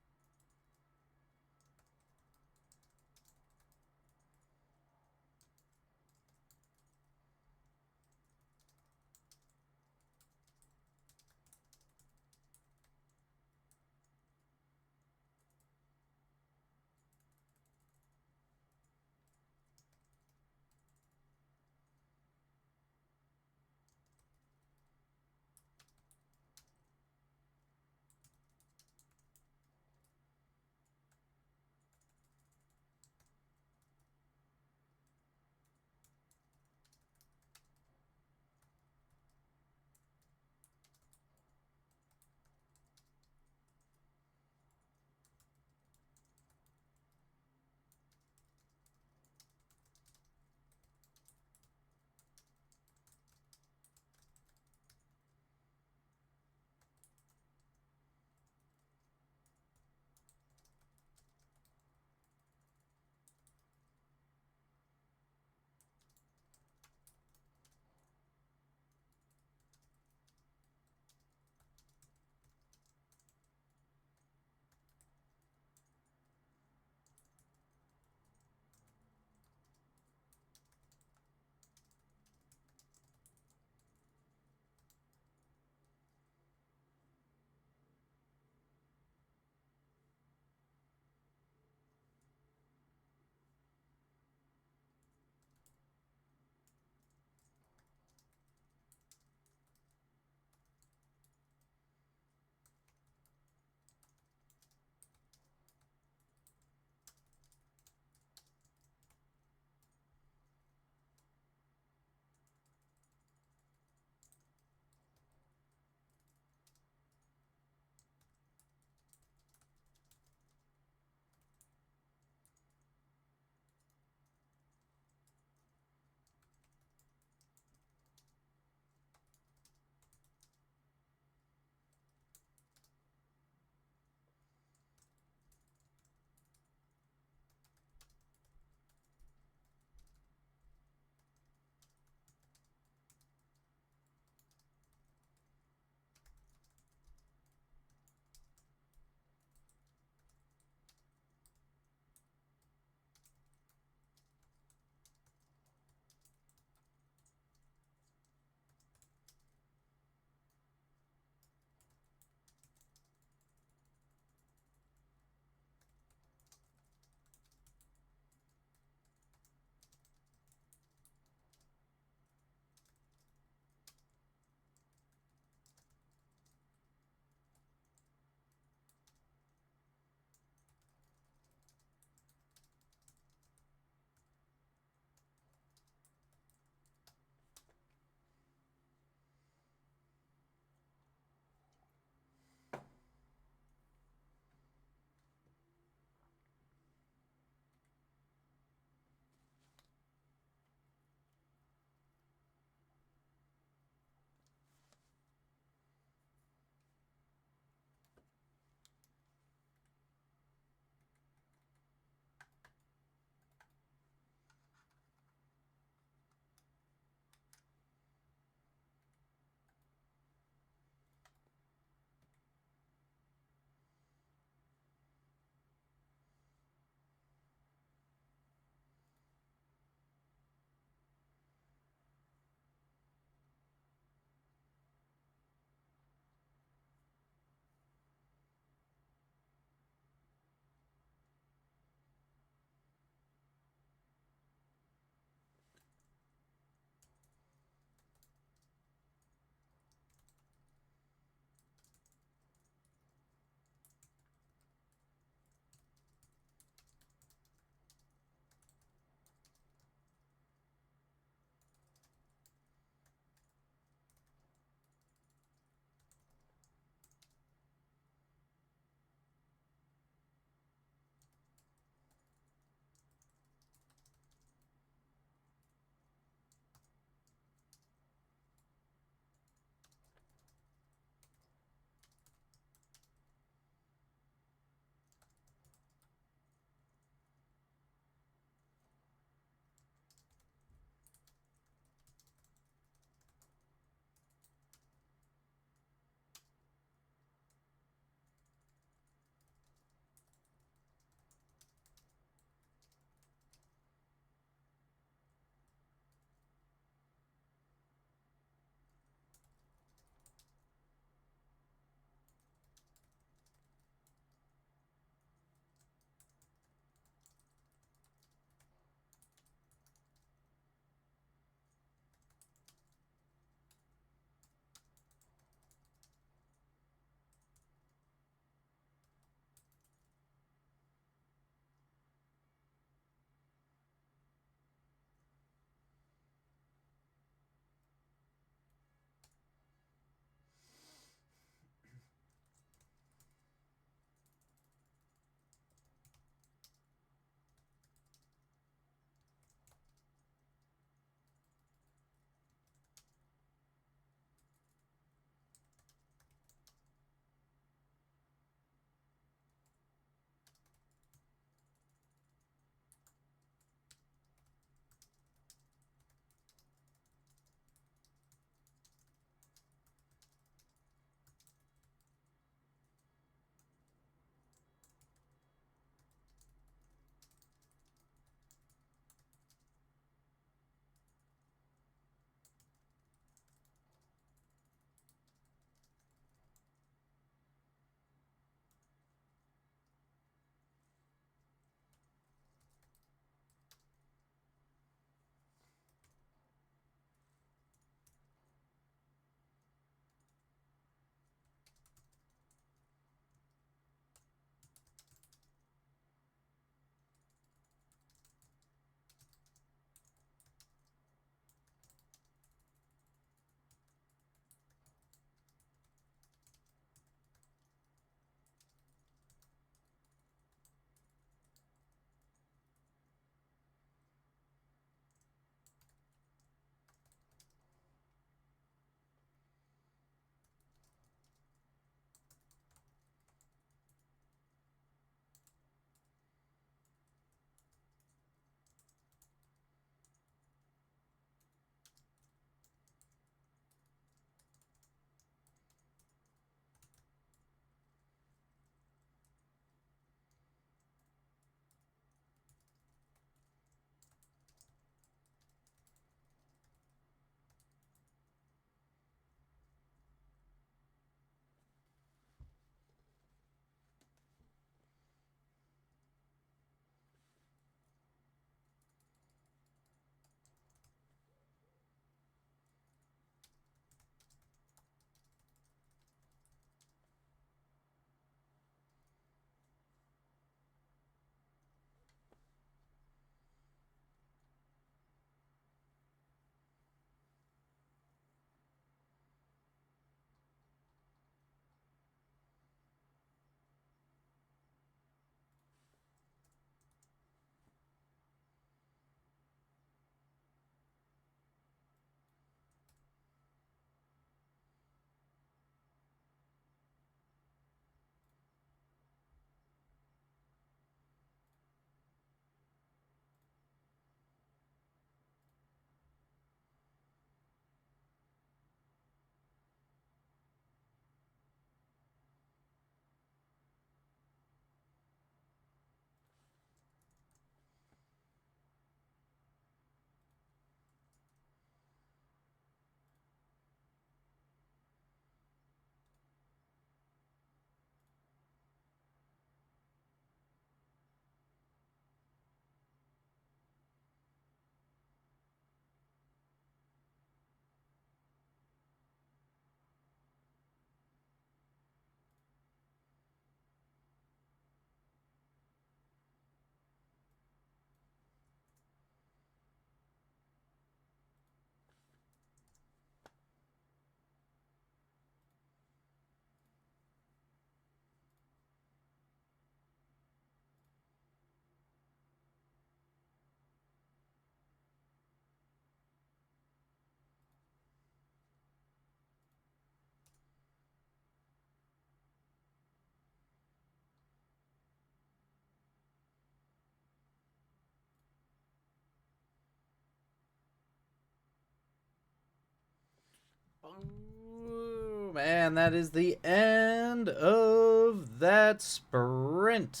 Ooh, man, that is the end of that sprint.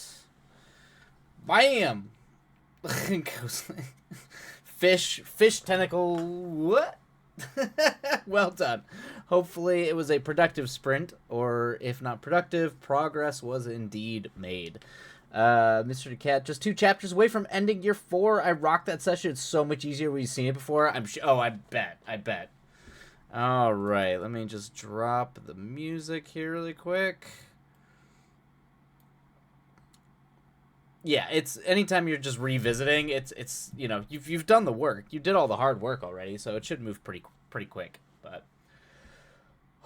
Bam! Fish tentacle. What? Well done. Hopefully it was a productive sprint, or if not productive, progress was indeed made. Mr. Cat, just 2 chapters away from ending year 4. I rocked that session. It's so much easier when you've seen it before. I bet. All right, let me just drop the music here really quick. Yeah, it's anytime you're just revisiting, it's you know, you've done the work. You did all the hard work already, so it should move pretty quick. But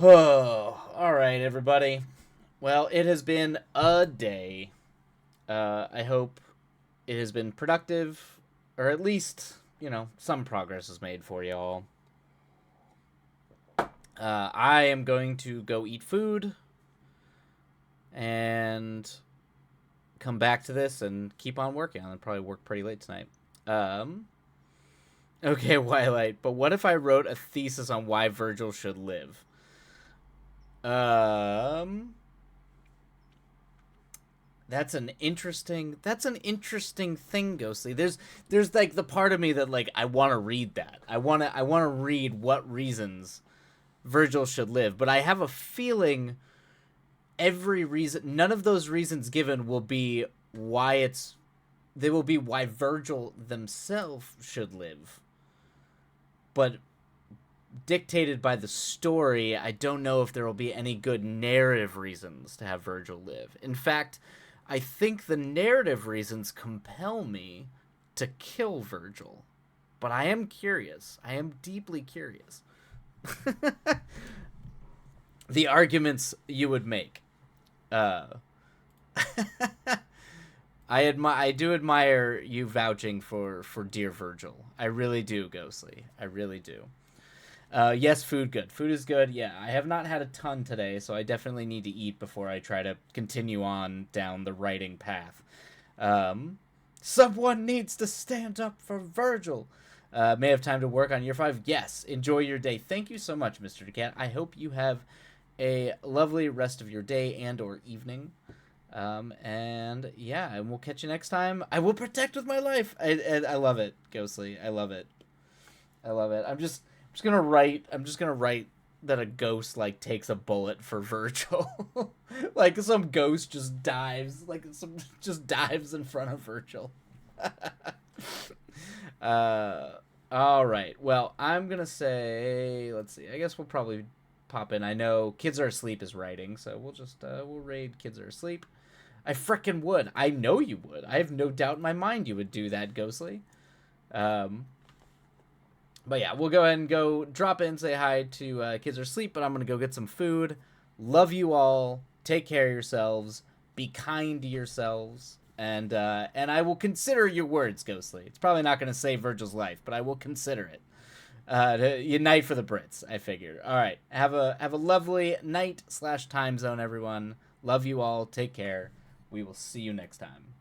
oh, all right, everybody. Well, it has been a day. I hope it has been productive, or at least, you know, some progress is made for y'all. I am going to go eat food and come back to this and keep on working on it. Probably work pretty late tonight. Okay, Twilight, but what if I wrote a thesis on why Virgil should live? That's an interesting thing, Ghostly. There's like the part of me that like I want to read that. I want to read what reasons Virgil should live, but I have a feeling none of those reasons given will be why Virgil themselves should live. But dictated by the story, I don't know if there will be any good narrative reasons to have Virgil live. In fact, I think the narrative reasons compel me to kill Virgil. But I am curious. I am deeply curious. The arguments you would make. I do admire you vouching for dear Virgil. I really do, Ghostly. I really do. Yes, food good. Food is good. Yeah, I have not had a ton today, so I definitely need to eat before I try to continue on down the writing path. Someone needs to stand up for Virgil. May have time to work on year 5. Yes, enjoy your day. Thank you so much, Mr. DeCat. I hope you have a lovely rest of your day and or evening. And yeah, and we'll catch you next time. I will protect with my life. I love it, Ghostly. I love it. I'm just gonna write that a ghost like takes a bullet for Virgil. Like some ghost just dives in front of Virgil. All right. Well, I'm gonna say, let's see. I guess we'll probably pop in. I know Kids Are Asleep is writing, so we'll just we'll raid Kids Are Asleep. I frickin' would. I know you would. I have no doubt in my mind you would do that, Ghostly. But yeah, we'll go ahead and go drop in, say hi to Kids Are Asleep, but I'm gonna go get some food. Love you all. Take care of yourselves. Be kind to yourselves. And I will consider your words, Ghostly. It's probably not going to save Virgil's life, but I will consider it. To unite for the Brits, I figured. All right, have a lovely night /time zone, everyone. Love you all. Take care. We will see you next time.